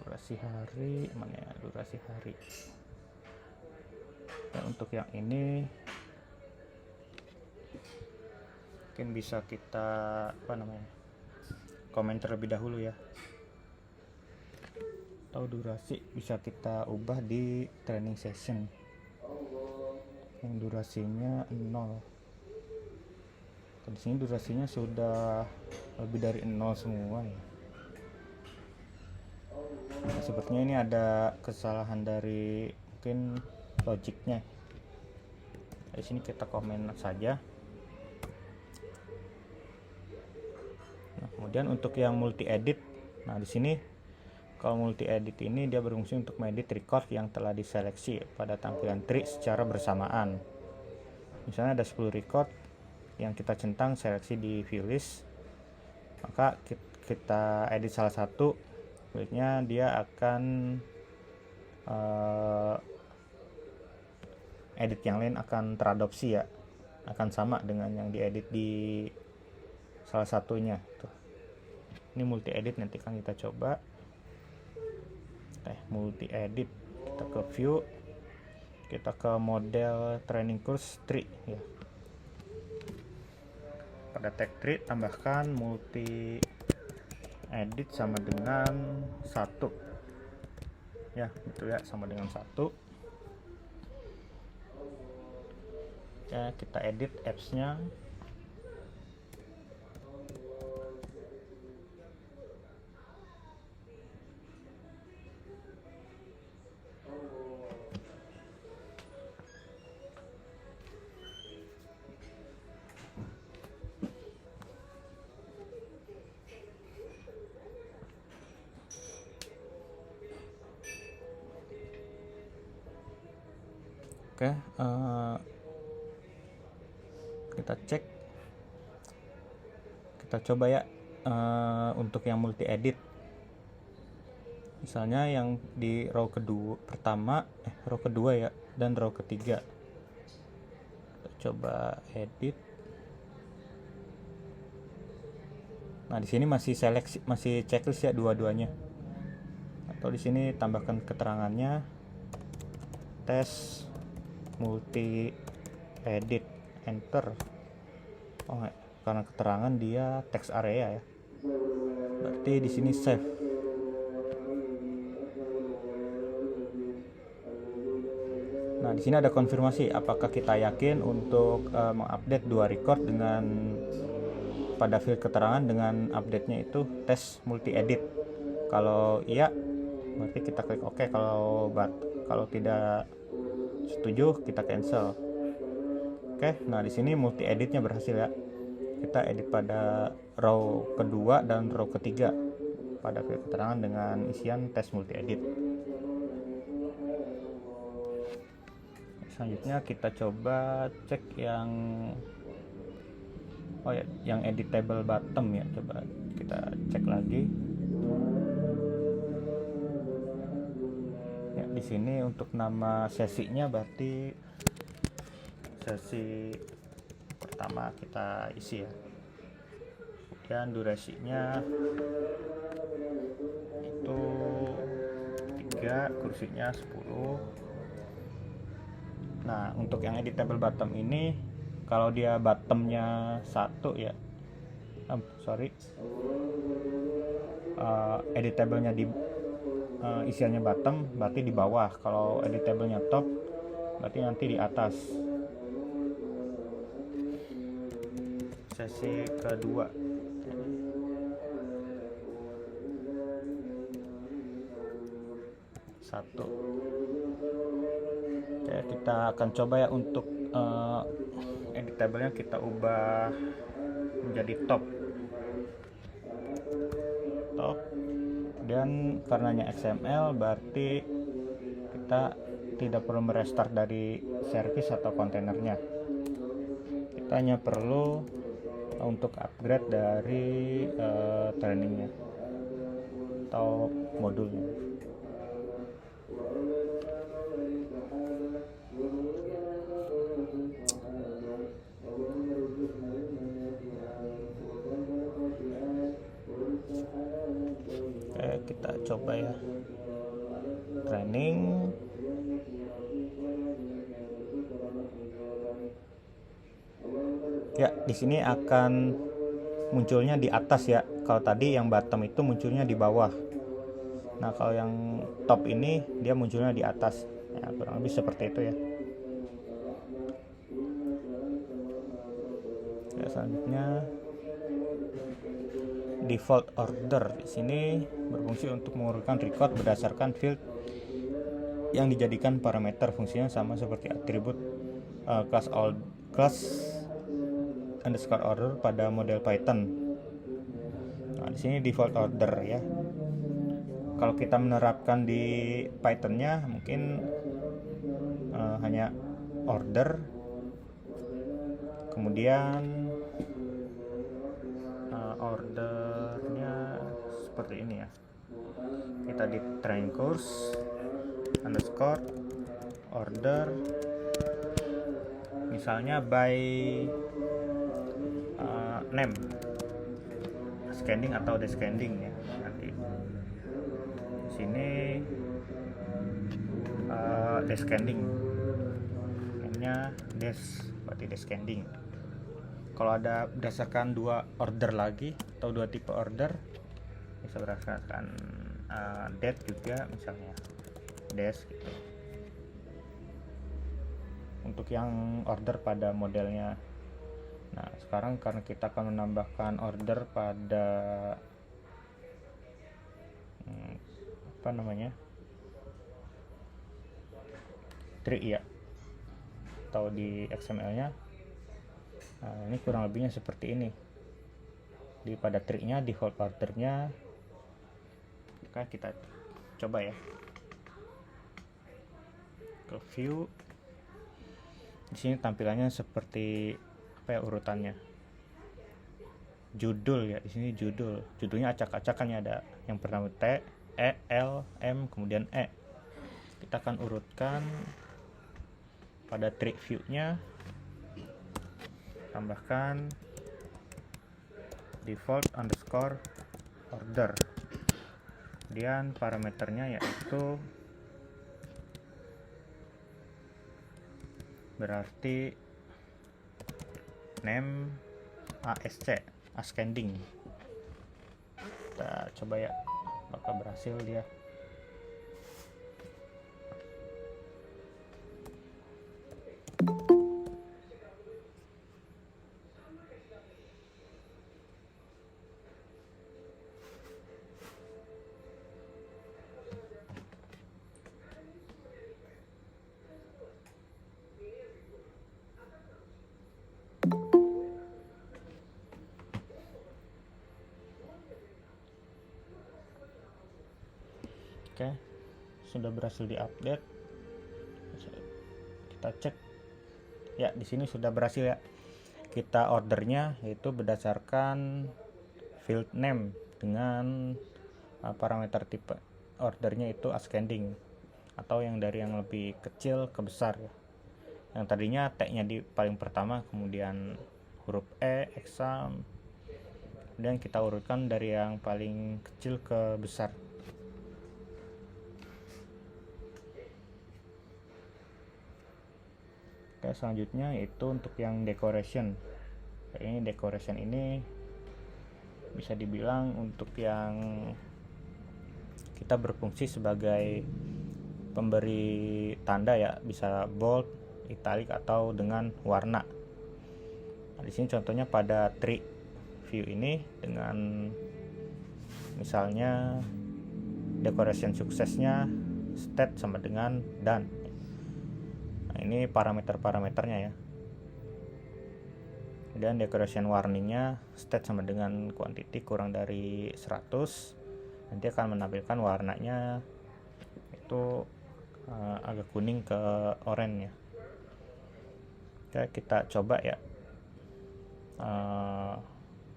durasi hari, mana ya durasi hari. Dan untuk yang ini mungkin bisa kita komen terlebih dahulu ya, atau durasi bisa kita ubah di training session yang durasinya 0. Di sini durasinya sudah lebih dari 0 semua ya. Nah, sepertinya ini ada kesalahan dari mungkin logiknya. Di sini kita komen saja. Nah, kemudian untuk yang multi edit, nah di sini kalau multi edit ini dia berfungsi untuk mengedit record yang telah diseleksi pada tampilan tree secara bersamaan. Misalnya ada 10 record yang kita centang seleksi di view list, maka kita edit salah satu, berikutnya dia akan edit yang lain akan teradopsi ya, akan sama dengan yang diedit di salah satunya tuh. Ini multi edit, nanti kan kita coba. Multi edit, kita ke view, kita ke model training course tree ya. Pada tag tree tambahkan multi edit sama dengan 1 ya, itu ya, sama dengan 1. Ya, kita edit apps-nya. Oke, kita cek, kita coba ya untuk yang multi edit. Misalnya yang di row row kedua ya, dan row ketiga. Kita coba edit. Nah, di sini masih seleksi, masih checklist ya dua-duanya. Atau di sini tambahkan keterangannya tes multi edit, enter. Oh, karena keterangan dia text area ya, berarti di sini save. Nah, di sini ada konfirmasi apakah kita yakin untuk mengupdate 2 record dengan pada field keterangan dengan update-nya itu tes multi edit. Kalau iya berarti kita klik OK, kalau tidak setuju kita cancel. Oke, nah di sini multi editnya berhasil ya. Kita edit pada row kedua dan row ketiga pada field keterangan dengan isian tes multi edit. Selanjutnya kita coba cek yang editable bottom ya. Coba kita cek lagi. Ya, di sini untuk nama sesinya berarti sesi pertama kita isi ya. Kemudian durasinya itu 3, kursinya 10. Nah, untuk yang editable bottom ini kalau dia bottomnya 1 ya. Editablenya di isiannya bottom berarti di bawah. Kalau editablenya top berarti nanti di atas. Sesi kedua. Satu. Oke, kita akan coba ya untuk editablenya kita ubah menjadi top. Dan karenanya XML berarti kita tidak perlu merestart dari service atau kontainernya. Kita hanya perlu untuk upgrade dari trainingnya atau modulnya. Oke, kita coba ya. Training. Ya, di sini akan munculnya di atas ya. Kalau tadi yang bottom itu munculnya di bawah. Nah, kalau yang top ini dia munculnya di atas. Ya, kurang lebih seperti itu ya. Ya, selanjutnya default order di sini berfungsi untuk mengurutkan record berdasarkan field yang dijadikan parameter. Fungsinya sama seperti atribut class underscore order pada model Python. Nah, di sini default order ya. Kalau kita menerapkan di Python-nya mungkin hanya order, kemudian ordernya seperti ini ya. Kita di train course underscore order, misalnya by name, ascending atau descending ya. Nanti sini descending, namanya berarti descending. Kalau ada berdasarkan 2 order lagi atau 2 tipe order, bisa berdasarkan date juga, misalnya des gitu. Untuk yang order pada modelnya. Nah, sekarang karena kita akan menambahkan order pada tree ya, atau di XML-nya. Nah, ini kurang lebihnya seperti ini. Di pada tree-nya default order-nya. Oke, kita coba ya. Ke view. Di sini tampilannya seperti urutannya. Judul ya, di sini judulnya acak-acakannya, ada yang pertama T, E, L, M, kemudian E. Kita akan urutkan pada tree view-nya, tambahkan default underscore order, kemudian parameternya yaitu berarti name ascending. Kita coba ya, bakal berhasil dia. Oke, sudah berhasil diupdate. Kita cek ya, di sini sudah berhasil ya. Kita ordernya yaitu berdasarkan field name dengan parameter tipe ordernya itu ascending atau yang dari yang lebih kecil ke besar ya. Yang tadinya tag-nya di paling pertama, kemudian huruf E, exam, dan kita urutkan dari yang paling kecil ke besar. Oke, selanjutnya itu untuk yang decoration. Ini decoration ini bisa dibilang untuk yang kita berfungsi sebagai pemberi tanda ya, bisa bold, italic atau dengan warna. Nah, di sini contohnya pada tree view ini dengan misalnya decoration suksesnya state sama dengan done. Nah, ini parameternya ya. Dan decoration warningnya state sama dengan quantity kurang dari 100. Nanti akan menampilkan warnanya itu agak kuning ke oranye ya. Oke, kita coba ya.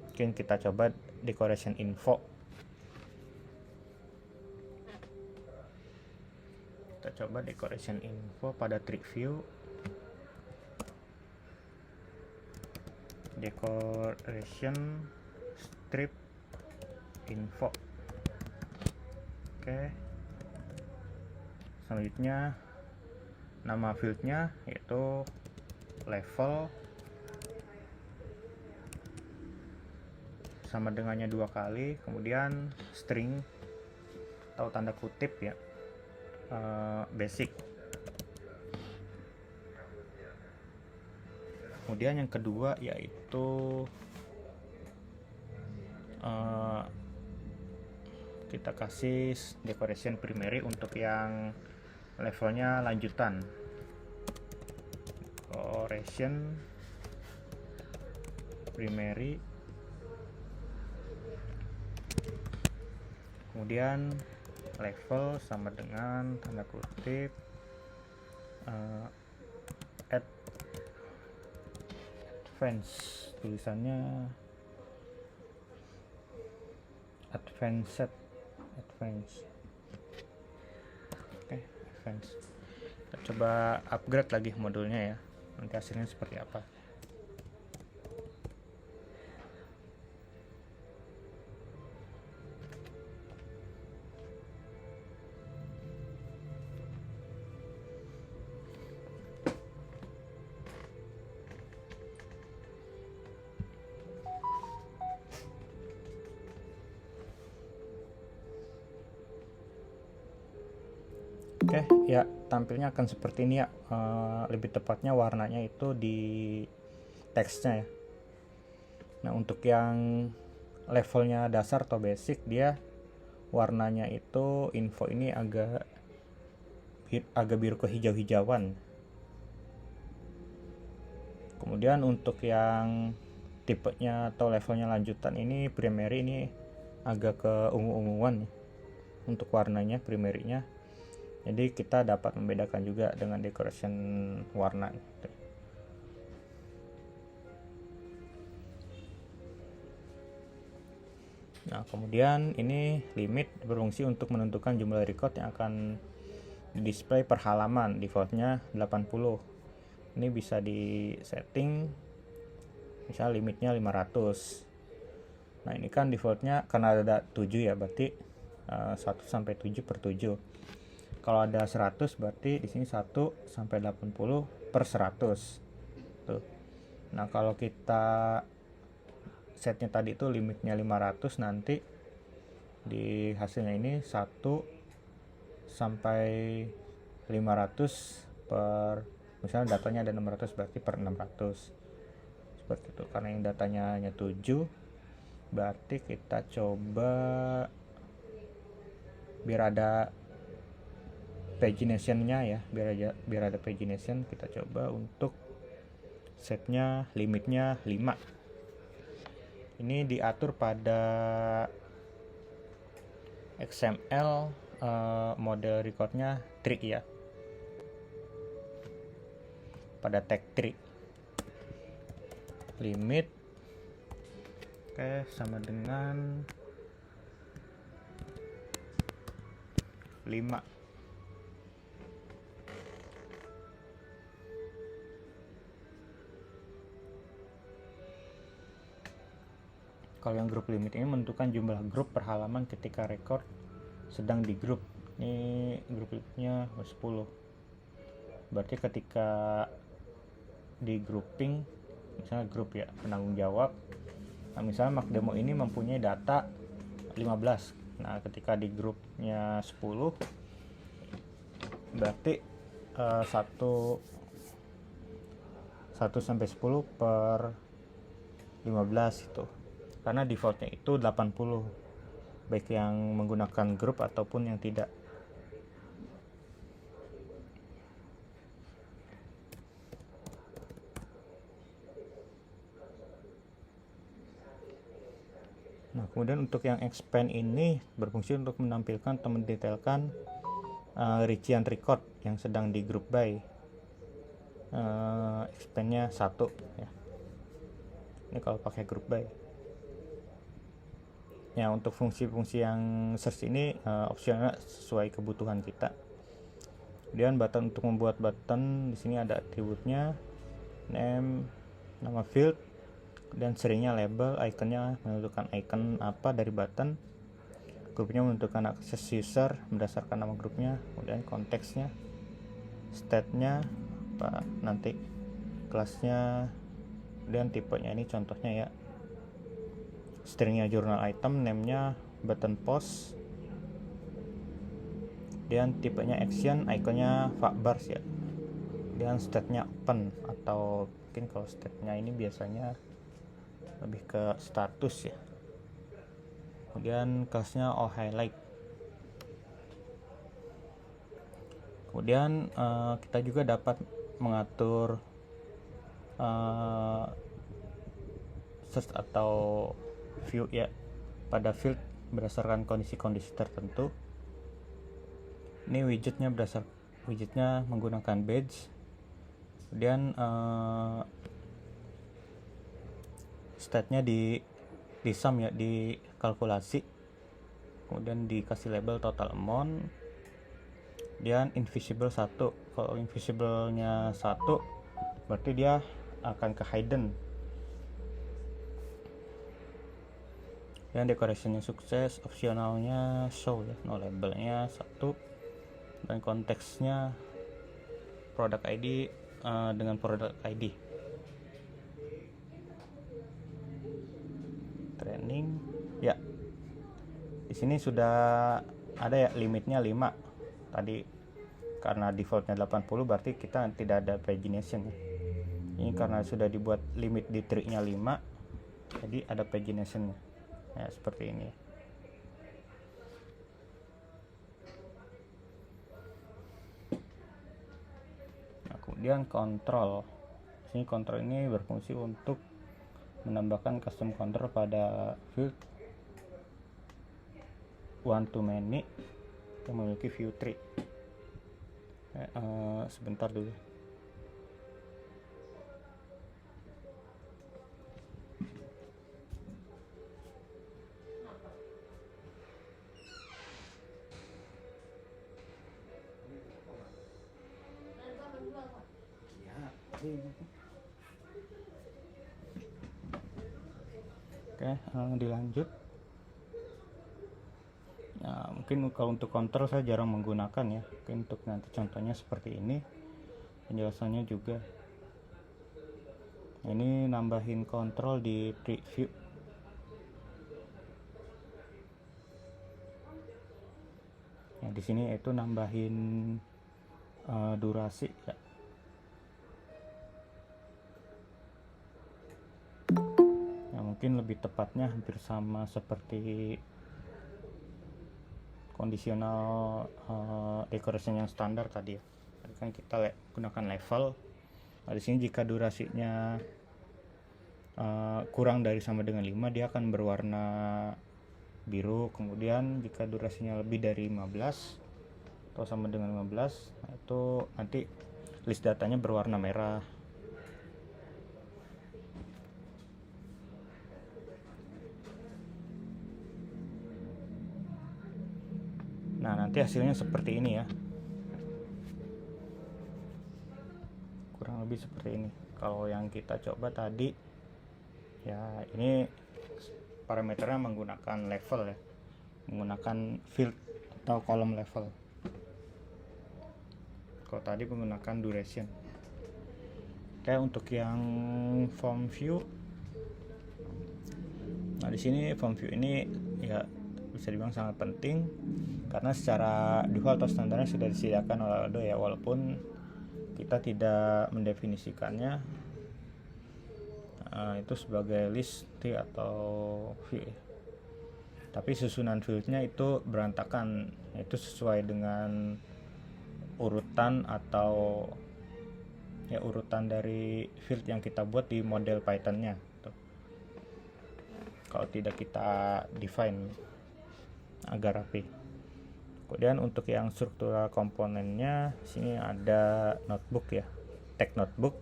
Mungkin kita coba decoration info. Kita coba decoration info pada trick view. Decoration strip info. Oke. Selanjutnya nama fieldnya yaitu level sama dengannya 2 kali, kemudian string atau tanda kutip ya, basic. Kemudian yang kedua yaitu kita kasih decoration primary untuk yang levelnya lanjutan. Decoration primary, kemudian level sama dengan tanda kutip advanced, tulisannya advanced. Oke, advanced. Kita coba upgrade lagi modulnya ya, nanti hasilnya seperti apa. Oke, ya tampilnya akan seperti ini ya. Lebih tepatnya warnanya itu di teksnya ya. Nah, untuk yang levelnya dasar atau basic, dia warnanya itu info ini agak biru kehijau-hijauan. Kemudian untuk yang tipenya atau levelnya lanjutan ini primary, ini agak ke ungu-unguan ya, untuk warnanya primary-nya. Jadi kita dapat membedakan juga dengan decoration warna gitu. Nah, kemudian ini limit berfungsi untuk menentukan jumlah record yang akan display per halaman. Defaultnya 80. Ini bisa di setting misal limitnya 500. Nah, ini kan defaultnya karena ada 7 ya, berarti 1 sampai 7 per 7. Kalau ada 100 berarti di sini 1 sampai 80 per 100. Tuh. Nah, kalau kita setnya tadi itu limitnya 500, nanti di hasilnya ini 1 sampai 500 per, misalnya datanya ada 600 berarti per 600. Seperti itu. Karena yang datanya hanya 7, berarti kita coba biar ada pagination-nya ya, biar ada pagination, kita coba untuk setnya limitnya 5. Ini diatur pada XML mode recordnya tree ya, pada tag tree. Limit sama dengan 5. Kalau yang group limit ini menentukan jumlah grup per halaman ketika record sedang di grup. Ini grup limitnya 10. Berarti ketika di grouping, misalnya grup ya penanggung jawab, nah misalnya Makdemo ini mempunyai data 15. Nah ketika di grupnya 10, berarti 1 sampai 10 per 15 itu, karena defaultnya itu 80, baik yang menggunakan grup ataupun yang tidak. Nah kemudian untuk yang expand ini berfungsi untuk menampilkan atau mendetailkan rincian record yang sedang di group by. Expandnya 1 ya, ini kalau pakai group by ya. Untuk fungsi-fungsi yang search ini opsional sesuai kebutuhan kita. Kemudian button, untuk membuat button di sini ada atributnya, name, nama field, dan seringnya label, ikonnya menentukan icon apa dari button, grupnya menentukan akses user berdasarkan nama grupnya, kemudian konteksnya, state-nya apa nanti, kelasnya, dan tipenya ini contohnya ya, stringnya journal item, namenya button post, dan tipenya action, ikonnya bars ya, dan state-nya open, atau mungkin kalau state-nya ini biasanya lebih ke status ya. Kemudian kelasnya all highlight. Kemudian kita juga dapat mengatur search atau view ya pada field berdasarkan kondisi-kondisi tertentu. Ini widgetnya menggunakan badge. Kemudian state-nya di sum ya, di kalkulasi, kemudian dikasih label total amount, dan invisible 1. Kalau invisible-nya 1 berarti dia akan ke hidden. Dan decoration-nya sukses, opsionalnya show ya, no labelnya 1, dan konteksnya product ID dengan product ID. Training ya, di sini sudah ada ya limitnya 5 tadi, karena defaultnya 80 berarti kita tidak ada pagination ya. Ini karena sudah dibuat limit di tree-nya 5, jadi ada pagination ya, seperti ini. Nah, kemudian control. Sini control ini berfungsi untuk menambahkan custom control pada field one to many yang memiliki view tree. Sebentar dulu. Oke, dilanjut. Nah, mungkin kalau untuk kontrol saya jarang menggunakan ya. Mungkin untuk nanti contohnya seperti ini, penjelasannya juga. Ini nambahin kontrol di preview. Nah, di sini itu nambahin durasi ya. Mungkin lebih tepatnya hampir sama seperti kondisional decoration yang standar tadi ya. Tadi kan kita gunakan level. Nah, di sini jika durasinya kurang dari sama dengan 5, dia akan berwarna biru. Kemudian jika durasinya lebih dari 15 atau sama dengan 15, nah itu nanti list datanya berwarna merah. Nah, nanti hasilnya seperti ini ya, kurang lebih seperti ini. Kalau yang kita coba tadi ya, ini parameternya menggunakan level ya, menggunakan field atau kolom level. Kalau tadi menggunakan duration. Oke, untuk yang form view, nah di sini form view ini ya bisa dibilang sangat penting karena secara default atau standarnya sudah disediakan oleh Odoo ya, walaupun kita tidak mendefinisikannya itu sebagai list atau view, tapi susunan fieldnya itu berantakan, itu sesuai dengan urutan atau ya urutan dari field yang kita buat di model Python-nya tuh. Kalau tidak kita define agar rapi. Kemudian untuk yang struktural komponennya, sini ada notebook ya, tag notebook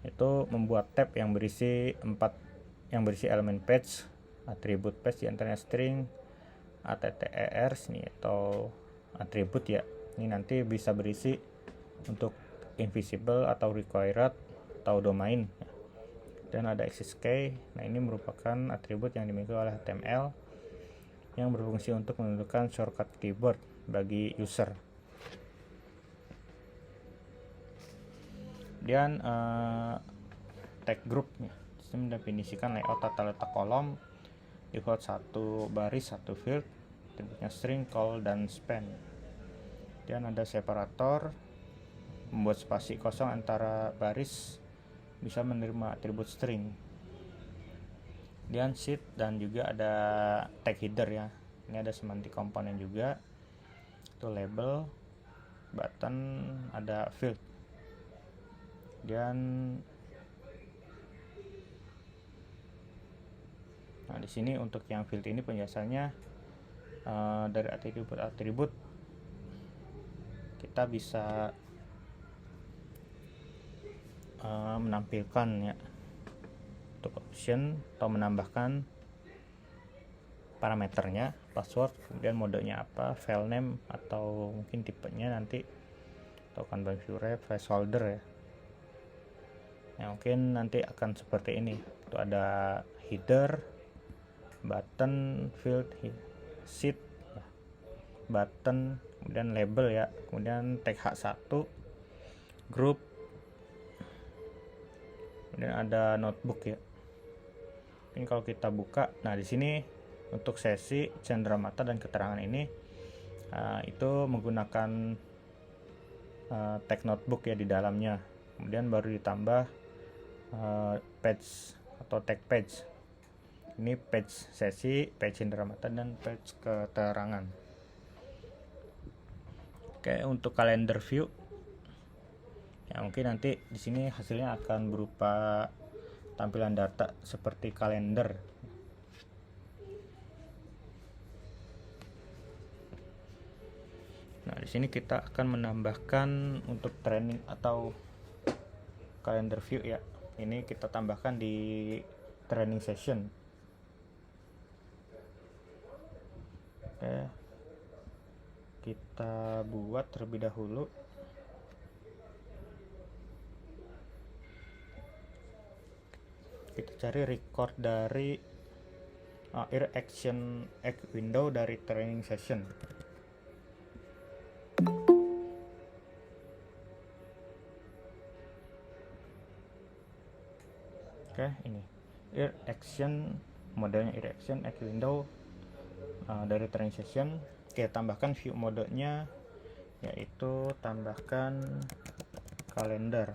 itu membuat tab yang berisi elemen page, atribut page diantaranya string, attr sini atau atribut ya. Ini nanti bisa berisi untuk invisible atau required atau domain. Dan ada access key. Nah, ini merupakan atribut yang dimiliki oleh HTML yang berfungsi untuk menentukan shortcut keyboard bagi user. Kemudian tag group sistem mendefinisikan layout tata letak kolom, default 1 baris 1 field, atributnya string, call, dan span. Kemudian ada separator, membuat spasi kosong antara baris, bisa menerima atribut string. Kemudian sheet, dan juga ada tag header ya. Ini ada semantic komponen juga, itu label, button, ada field. Dan nah di sini untuk yang field ini penjelasannya dari atribut kita bisa menampilkan ya untuk option atau menambahkan parameternya, password, kemudian modenya apa, file name atau mungkin tipenya nanti, atau kanban view ref, placeholder ya. Ya mungkin nanti akan seperti ini. Itu ada header, button, field, sheet, button, kemudian label ya, kemudian tag h1, group, kemudian ada notebook ya. Ini kalau kita buka, nah di sini untuk sesi cenderamata dan keterangan ini itu menggunakan tag notebook ya di dalamnya. Kemudian baru ditambah page atau tag page. Ini page sesi, page cenderamata, dan page keterangan. Oke, untuk calendar view ya mungkin nanti di sini hasilnya akan berupa tampilan data seperti kalender. Nah, di sini kita akan menambahkan untuk training atau calendar view ya. Ini kita tambahkan di training session. Oke. Kita buat terlebih dahulu. Kita cari record dari action egg window dari training session. Oke, ini ear action, modenya ear action egg window dari training session. Oke, tambahkan view modenya, yaitu tambahkan kalender.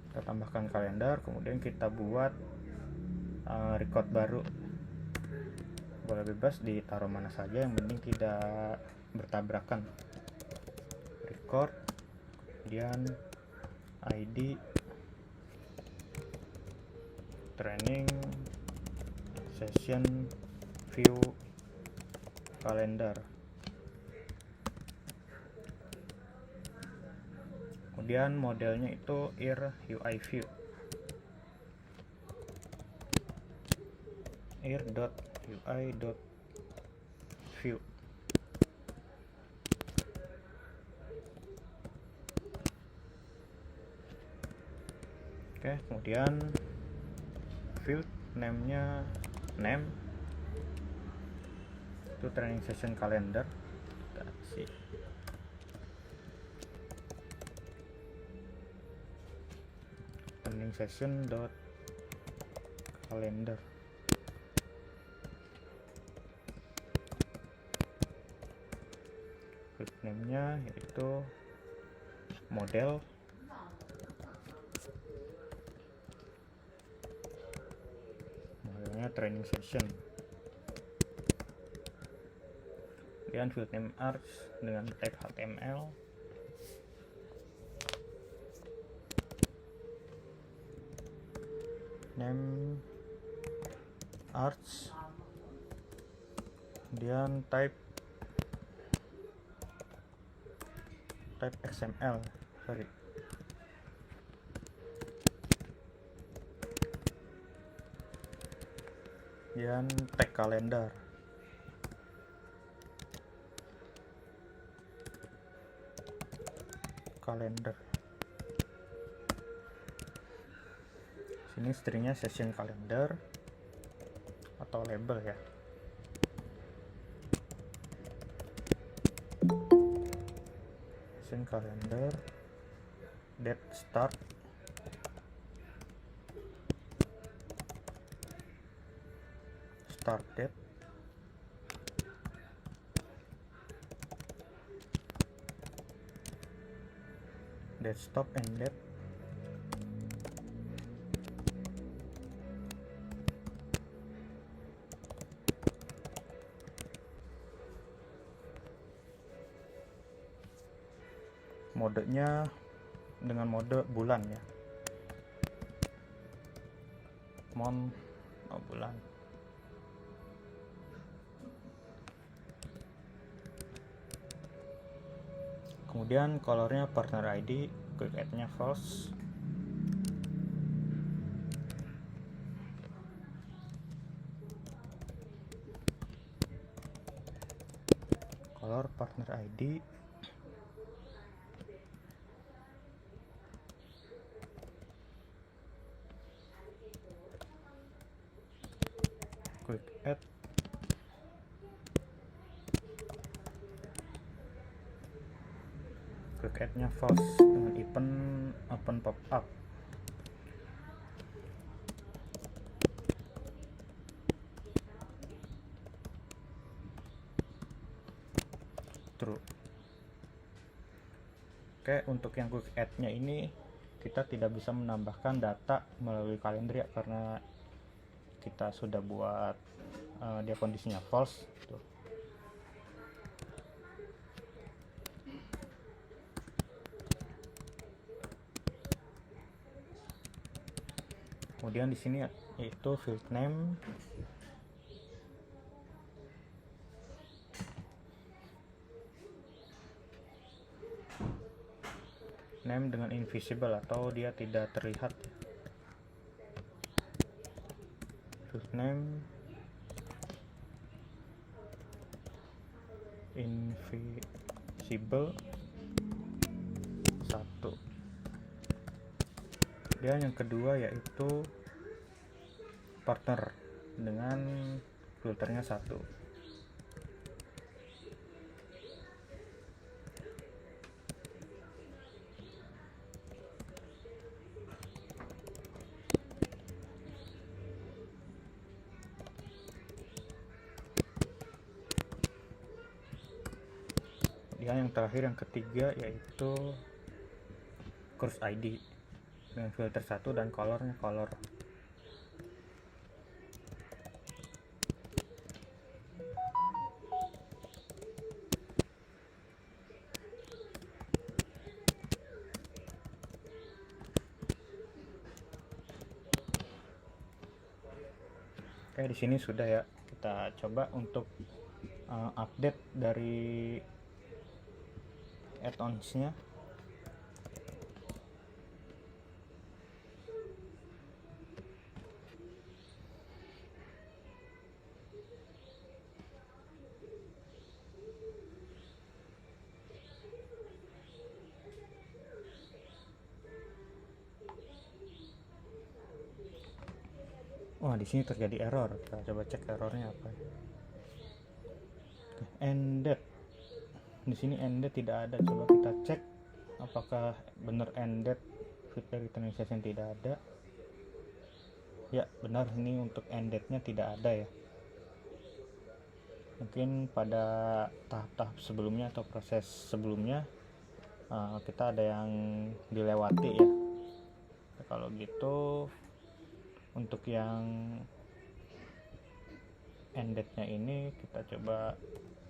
Kita tambahkan kalender, kemudian kita buat record baru. Boleh bebas ditaruh mana saja, yang penting tidak bertabrakan. Record, kemudian ID, training session view kalender. Kemudian modelnya itu UI view, ir.ui.view. Oke, kemudian field name-nya name itu training session calendar. Kita kasih training session dot calendar. Field name-nya yaitu model, training session. Kemudian field name arts dengan tag HTML. Name arts. Kemudian type XML. Kemudian tag kalender. Sini stringnya session calendar atau label ya. Session calendar date start date, date stop and date. Modenya dengan mode bulan ya, bulan. Kemudian colornya partner ID, quick add-nya false. Color partner ID, quick add, nya false dengan event open pop up. True. Oke, untuk yang quick add-nya ini kita tidak bisa menambahkan data melalui kalender ya, karena kita sudah buat dia kondisinya false tuh. Kemudian di sini yaitu field name, dengan invisible atau dia tidak terlihat. Field name invisible 1. Dan yang kedua yaitu partner dengan filternya 1. Yang terakhir yang ketiga yaitu course ID dengan filter 1 dan colornya color. Oke, di sini sudah ya. Kita coba untuk update dari add-ons-nya. Wah, di sini terjadi error. Kita coba cek errornya apa. Oke, ended. Di sini ended tidak ada. Coba kita cek apakah benar ended. Fit dari transaction tidak ada. Ya, benar, ini untuk endednya tidak ada ya. Mungkin pada tahap-tahap sebelumnya atau proses sebelumnya kita ada yang dilewati ya. Kalau gitu untuk yang endednya ini kita coba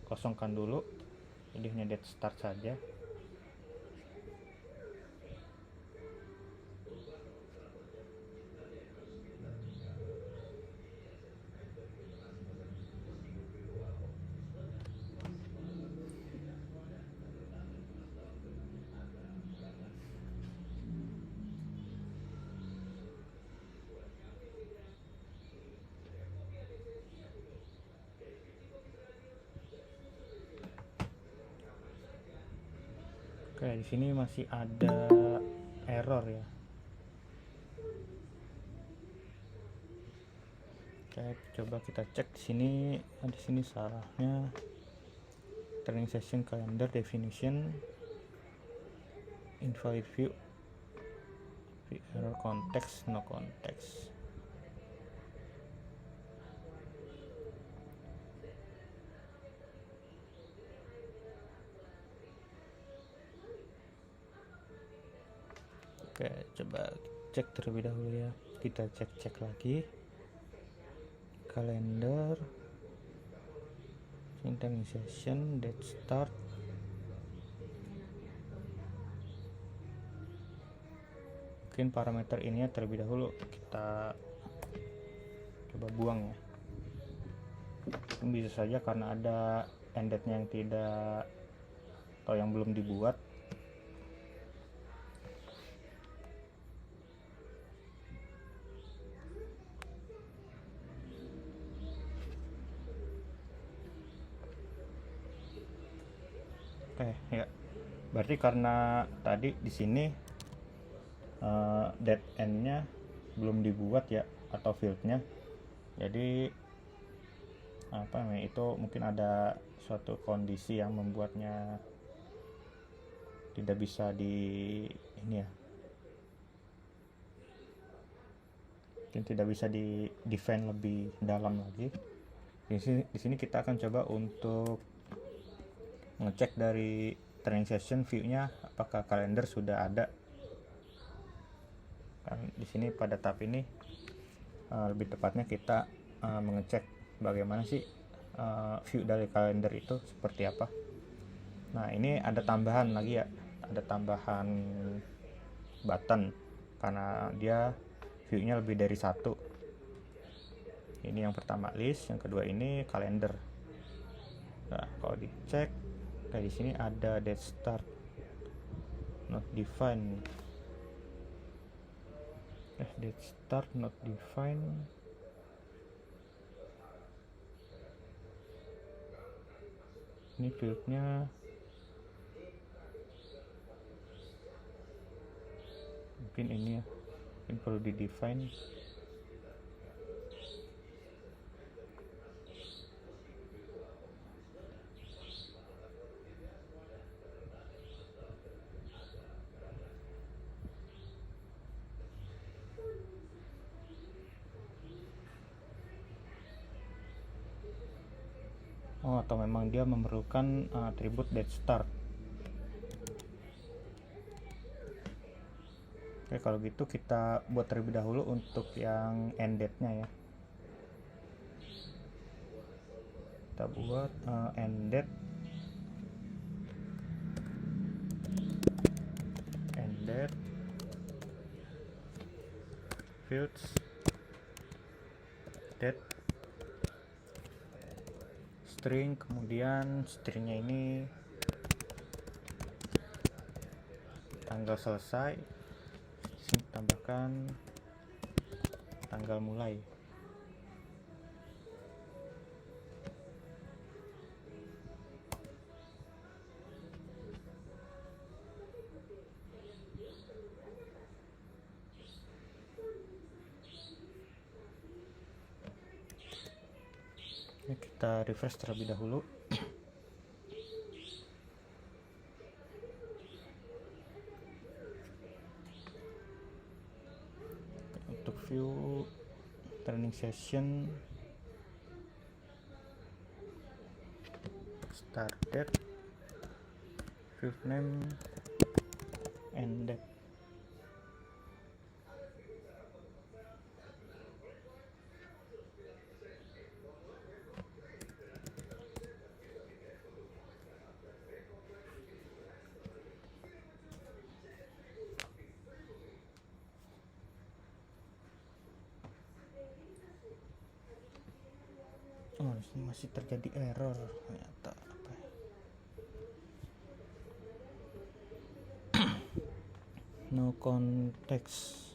kosongkan dulu, jadi hanya dead start saja. Oke, di sini masih ada error ya. Oke, coba kita cek di sini. Di sini salahnya training session calendar definition invalid view error context no context. Oke, coba cek terlebih dahulu ya. Kita cek lagi kalender, synchronization, date start. Mungkin parameter ini terlebih dahulu kita coba buang ya. Bisa saja karena ada endednya yang tidak atau yang belum dibuat. Oke ya, berarti karena tadi di sini dead end-nya belum dibuat ya, atau field-nya, jadi apa namanya, itu mungkin ada suatu kondisi yang membuatnya tidak bisa di ini ya, mungkin tidak bisa di define lebih dalam lagi. Di sini kita akan coba untuk ngecek dari training session view-nya apakah kalender sudah ada. Kan di sini pada tahap ini lebih tepatnya kita mengecek bagaimana sih view dari kalender itu seperti apa. Nah, ini ada tambahan lagi ya, ada tambahan button karena dia view-nya lebih dari satu. Ini yang pertama list, yang kedua ini kalender. Nah, kalau dicek di sini ada date start not defined. Date start not defined. Ini fieldnya mungkin ini ya, mungkin perlu di define. Atau memang dia memerlukan atribut date start. Oke, kalau gitu kita buat terlebih dahulu untuk yang ended-nya ya. Kita buat ended fields date string, kemudian stringnya ini tanggal selesai, sini tambahkan tanggal mulai. Ini kita refresh terlebih dahulu. Untuk view training session, start date, field name, end date. Oh, ini masih terjadi error ternyata. Apa ya? No context.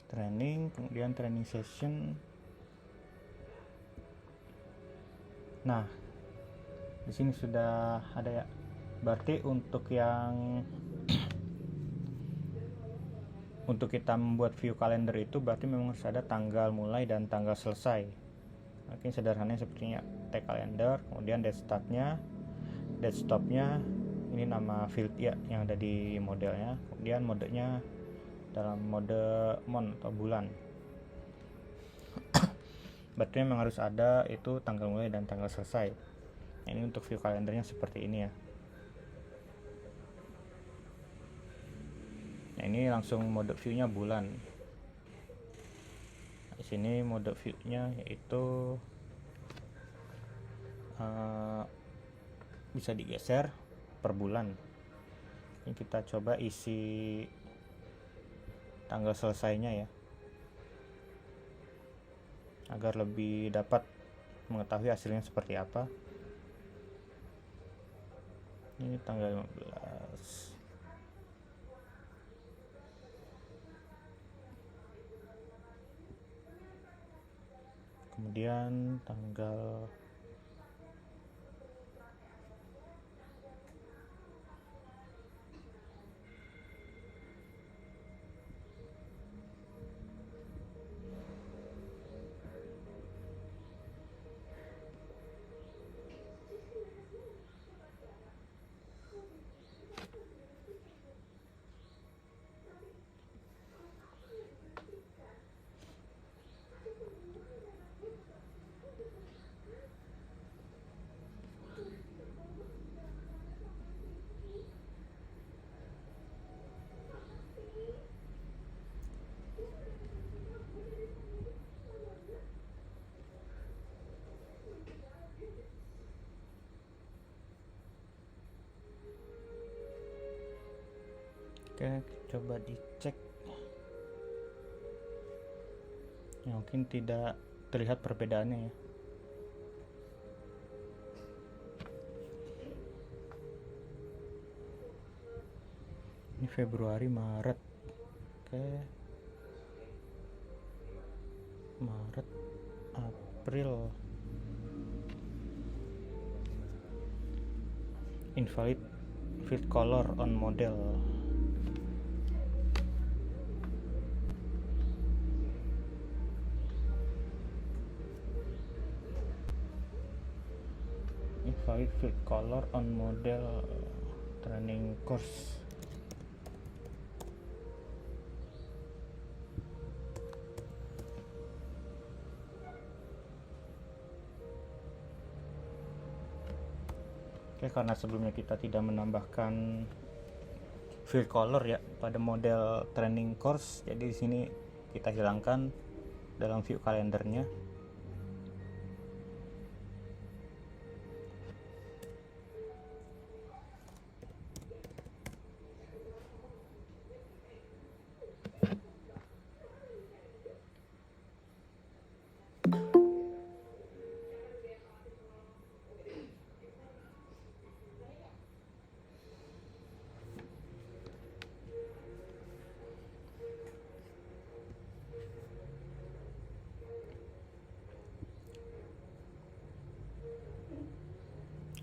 Training, kemudian training session. Nah, di sini sudah ada ya. Berarti untuk yang untuk kita membuat view kalender itu berarti memang harus ada tanggal mulai dan tanggal selesai. Mungkin sederhananya sepertinya tag kalender, kemudian date startnya, date stopnya, ini nama field ya yang ada di modelnya, kemudian modenya dalam mode month atau bulan. Berarti memang harus ada itu tanggal mulai dan tanggal selesai. Ini untuk view kalendernya seperti ini ya. Nah, ini langsung mode view-nya bulan. Di sini mode view-nya yaitu bisa digeser per bulan. Ini kita coba isi tanggal selesainya ya, agar lebih dapat mengetahui hasilnya seperti apa. Ini tanggal 15. Kemudian tanggal Oke, coba dicek. Ya, mungkin tidak terlihat perbedaannya ya. Ini Februari, Maret. Oke. Maret, April. Invalid field color on model. Invalid field color on model training course. Oke, karena sebelumnya kita tidak menambahkan field color ya pada model training course, jadi di sini kita hilangkan dalam view kalendernya.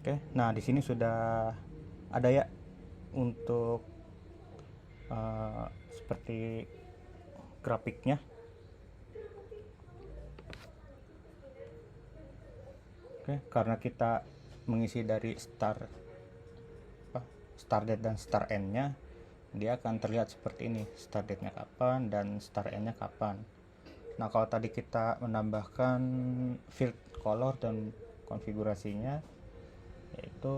Oke, nah di sini sudah ada ya untuk seperti grafiknya. Oke, karena kita mengisi dari start date dan start end-nya, dia akan terlihat seperti ini, start date-nya kapan dan start end-nya kapan. Nah, kalau tadi kita menambahkan field color dan konfigurasinya, yaitu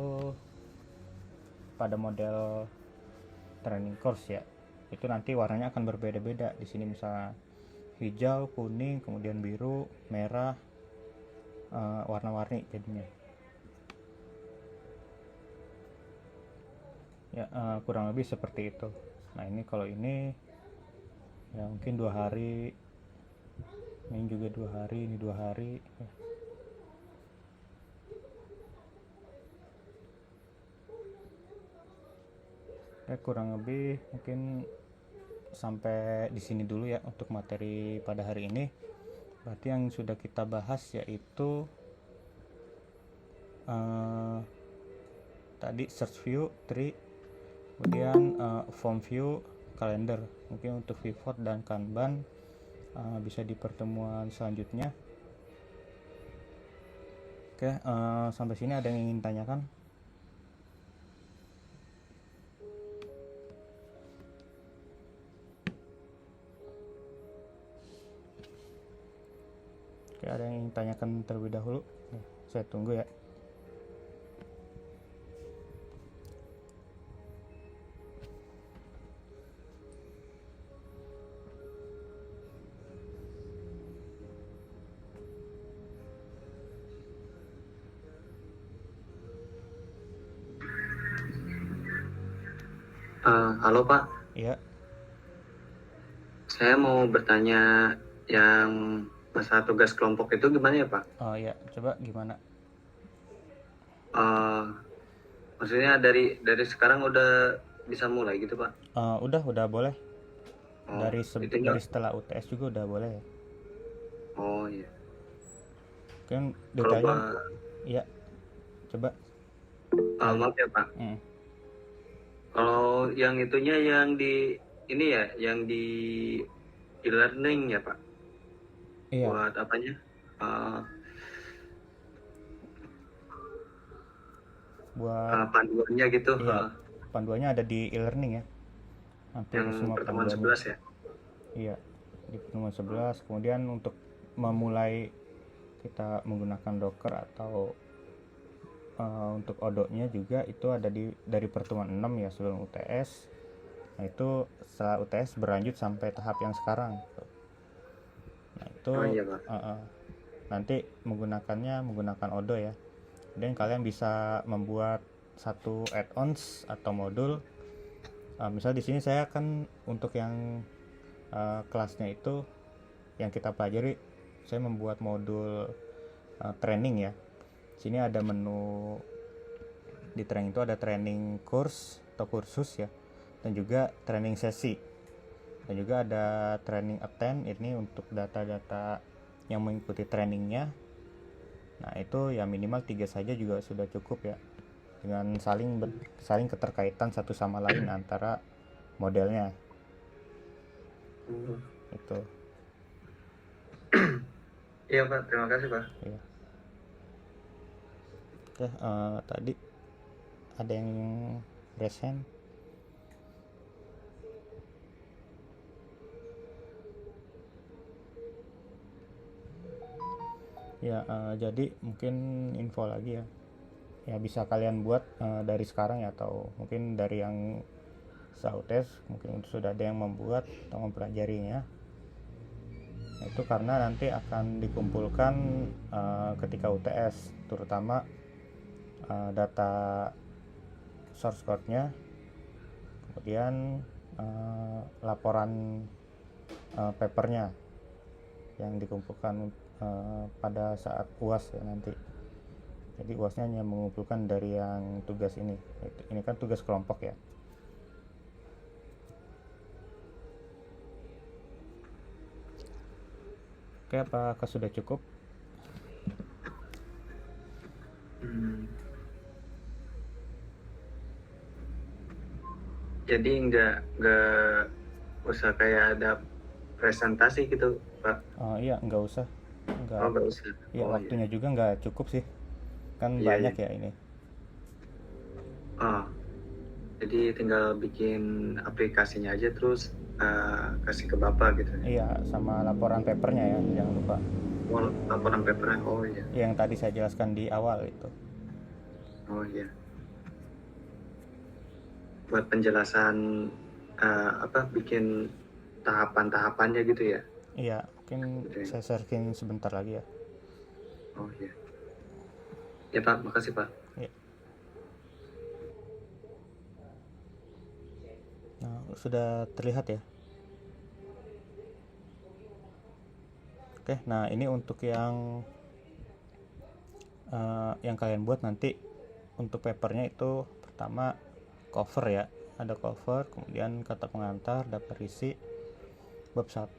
pada model training course ya, itu nanti warnanya akan berbeda-beda. Di sini misalnya hijau, kuning, kemudian biru, merah, warna-warni jadinya. Ya, kurang lebih seperti itu. Nah, ini kalau ini ya mungkin 2 hari, ini juga 2 hari, ini 2 hari ya. Ya, kurang lebih mungkin sampai di sini dulu ya untuk materi pada hari ini. Berarti yang sudah kita bahas yaitu tadi search view, tree, kemudian form view, kalender. Mungkin untuk pivot dan kanban bisa di pertemuan selanjutnya. Oke, sampai sini ada yang ingin tanyakan? Oke, ada yang ingin tanyakan terlebih dahulu? Saya tunggu ya. Halo Pak, Iya, saya mau bertanya yang masalah tugas kelompok itu gimana ya Pak? oh ya, coba gimana? Eh, Maksudnya dari sekarang udah bisa mulai gitu Pak? Udah boleh. Oh, Dari itunya. setelah UTS juga udah boleh ya. Oh iya. Kan Kalau detailnya Pak, ya, coba. maaf ya Pak. Hmm. Kalau yang itunya yang di ini ya, yang di e-learning ya Pak. Iya, Buat apanya? Eh, buat Panduannya gitu. iya, panduannya ada di e-learning ya. Hampir Yang semua pertemuan panduannya. 11 ya. Iya, di pertemuan 11. Kemudian untuk memulai kita menggunakan Docker atau untuk Odoo-nya juga itu ada dari pertemuan 6 ya sebelum UTS. Nah, itu setelah UTS berlanjut sampai tahap yang sekarang. Nah, itu Oh iya Pak. nanti menggunakan Odoo ya. Dan kalian bisa membuat satu add-ons atau modul. Misal di sini saya kan untuk yang kelasnya itu yang kita pelajari, saya membuat modul training ya. Sini ada menu, di training itu ada training course atau kursus ya, dan juga training sesi, dan juga ada training attend, ini untuk data-data yang mengikuti trainingnya. Nah, itu ya minimal 3 saja juga sudah cukup ya, dengan saling keterkaitan satu sama lain antara modelnya itu Iya Pak, terima kasih Pak. ya. Oke, tadi ada yang raise hand ya. Jadi mungkin info lagi ya, ya bisa kalian buat dari sekarang ya, atau mungkin dari yang UTS mungkin sudah ada yang membuat atau mempelajarinya. Itu karena nanti akan dikumpulkan ketika UTS, terutama data source code-nya, kemudian laporan papernya yang dikumpulkan pada saat UAS ya nanti. Jadi UASnya hanya mengumpulkan dari yang tugas ini. Ini kan tugas kelompok ya. Oke, apakah sudah cukup? Jadi nggak usah kayak ada presentasi gitu, Pak. Iya, nggak usah. Nggak usah. Iya, waktunya juga nggak cukup sih. Kan Iya, banyak iya. ya ini. Jadi tinggal bikin aplikasinya aja terus kasih ke Bapak gitu. Iya, sama laporan papernya ya, jangan lupa. Laporan papernya, iya. Yang tadi saya jelaskan di awal itu. Iya. Buat penjelasan bikin tahapan-tahapannya gitu ya. Iya, mungkin saya sharing sebentar lagi ya. Iya. Ya Pak, makasih Pak. Ya. Nah, sudah terlihat ya. Oke, nah ini untuk yang kalian buat nanti untuk papernya itu pertama cover ya, ada cover, kemudian kata pengantar, daftar isi, bab 1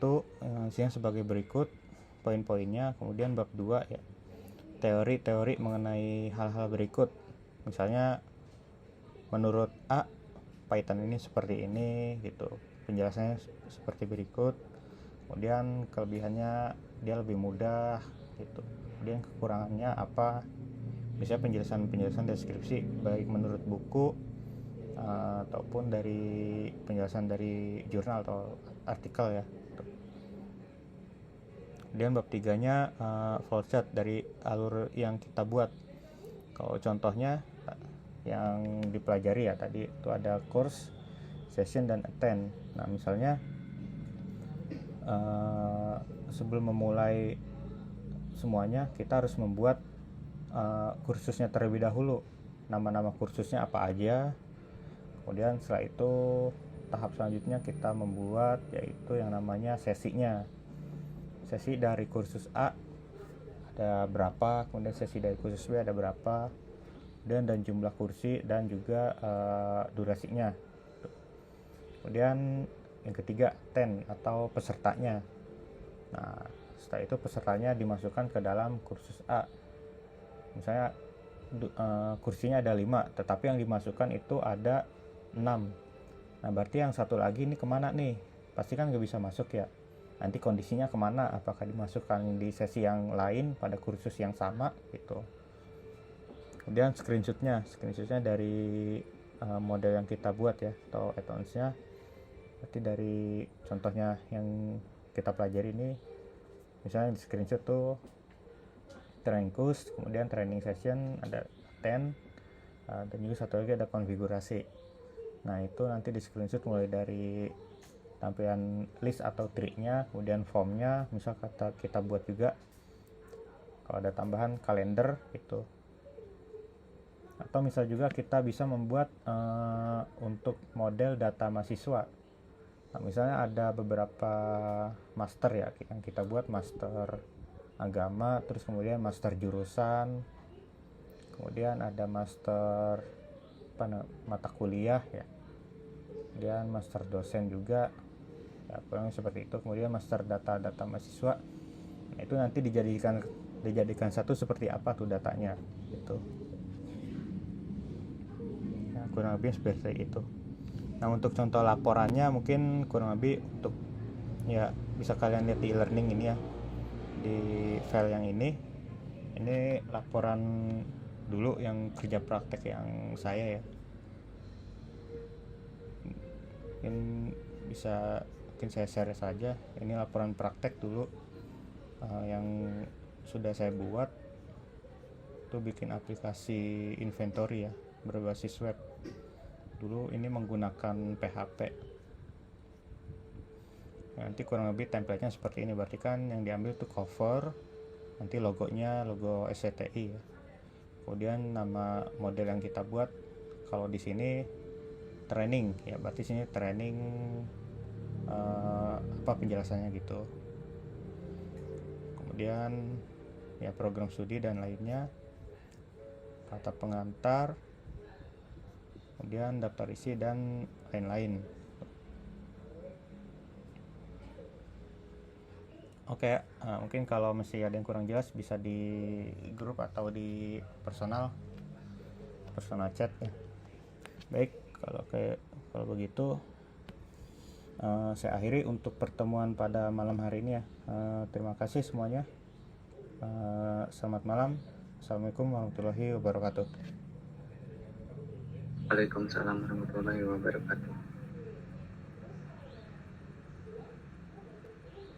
isinya sebagai berikut poin-poinnya, kemudian bab 2 ya teori-teori mengenai hal-hal berikut, misalnya menurut A Python ini seperti ini gitu, penjelasannya seperti berikut, kemudian kelebihannya dia lebih mudah gitu, kemudian kekurangannya apa, misalnya penjelasan deskripsi baik menurut buku ataupun dari penjelasan dari jurnal atau artikel ya. Kemudian bab 3-nya flowchart dari alur yang kita buat. Kalau contohnya yang dipelajari ya tadi itu ada course, session, dan attend. Nah misalnya sebelum memulai semuanya kita harus membuat kursusnya terlebih dahulu, nama-nama kursusnya apa aja. Kemudian setelah itu tahap selanjutnya kita membuat yaitu yang namanya sesinya. Sesi dari kursus A ada berapa, kemudian sesi dari kursus B ada berapa, dan jumlah kursi dan juga durasinya. Kemudian yang ketiga 10 atau pesertanya. Nah setelah itu pesertanya dimasukkan ke dalam kursus A. Misalnya kursinya ada 5, tetapi yang dimasukkan itu ada 6. Nah berarti yang satu lagi ini kemana nih? Pasti kan gak bisa masuk ya. Nanti kondisinya kemana? Apakah dimasukkan di sesi yang lain pada kursus yang sama gitu. Kemudian screenshotnya dari model yang kita buat ya, atau add-onsnya. Berarti dari contohnya yang kita pelajari ini, misalnya di screenshot tuh training course, kemudian training session ada 10, dan juga satu lagi ada konfigurasi. Nah itu nanti di screenshot mulai dari tampilan list atau tree-nya, kemudian formnya, misal kita buat juga kalau ada tambahan kalender gitu, atau misal juga kita bisa membuat untuk model data mahasiswa. Nah, misalnya ada beberapa master ya yang kita buat, master agama, terus kemudian master jurusan, kemudian ada master mata kuliah ya, kemudian master dosen juga ya, kurang seperti itu, kemudian master data mahasiswa. Nah, itu nanti dijadikan satu seperti apa tuh datanya gitu. Nah, kurang lebih seperti itu. Nah untuk contoh laporannya mungkin kurang lebih untuk ya bisa kalian lihat di e-learning ini ya, di file yang ini laporan dulu yang kerja praktek yang saya ya. Mungkin saya share saja, ini laporan praktek dulu yang sudah saya buat. Itu itu bikin aplikasi inventory ya, berbasis web. Dulu ini menggunakan PHP. Nanti kurang lebih template-nya seperti ini. Berarti kan yang diambil itu cover, nanti logonya logo SCTI ya. Kemudian nama model yang kita buat, kalau di sini training ya, berarti sini training apa penjelasannya gitu. Kemudian ya program studi dan lainnya, kata pengantar, kemudian daftar isi dan lain-lain. Oke, mungkin kalau masih ada yang kurang jelas bisa di grup atau di personal chat ya. Baik, kalau begitu saya akhiri untuk pertemuan pada malam hari ini ya. Terima kasih semuanya. Selamat malam. Assalamualaikum warahmatullahi wabarakatuh. Waalaikumsalam warahmatullahi wabarakatuh.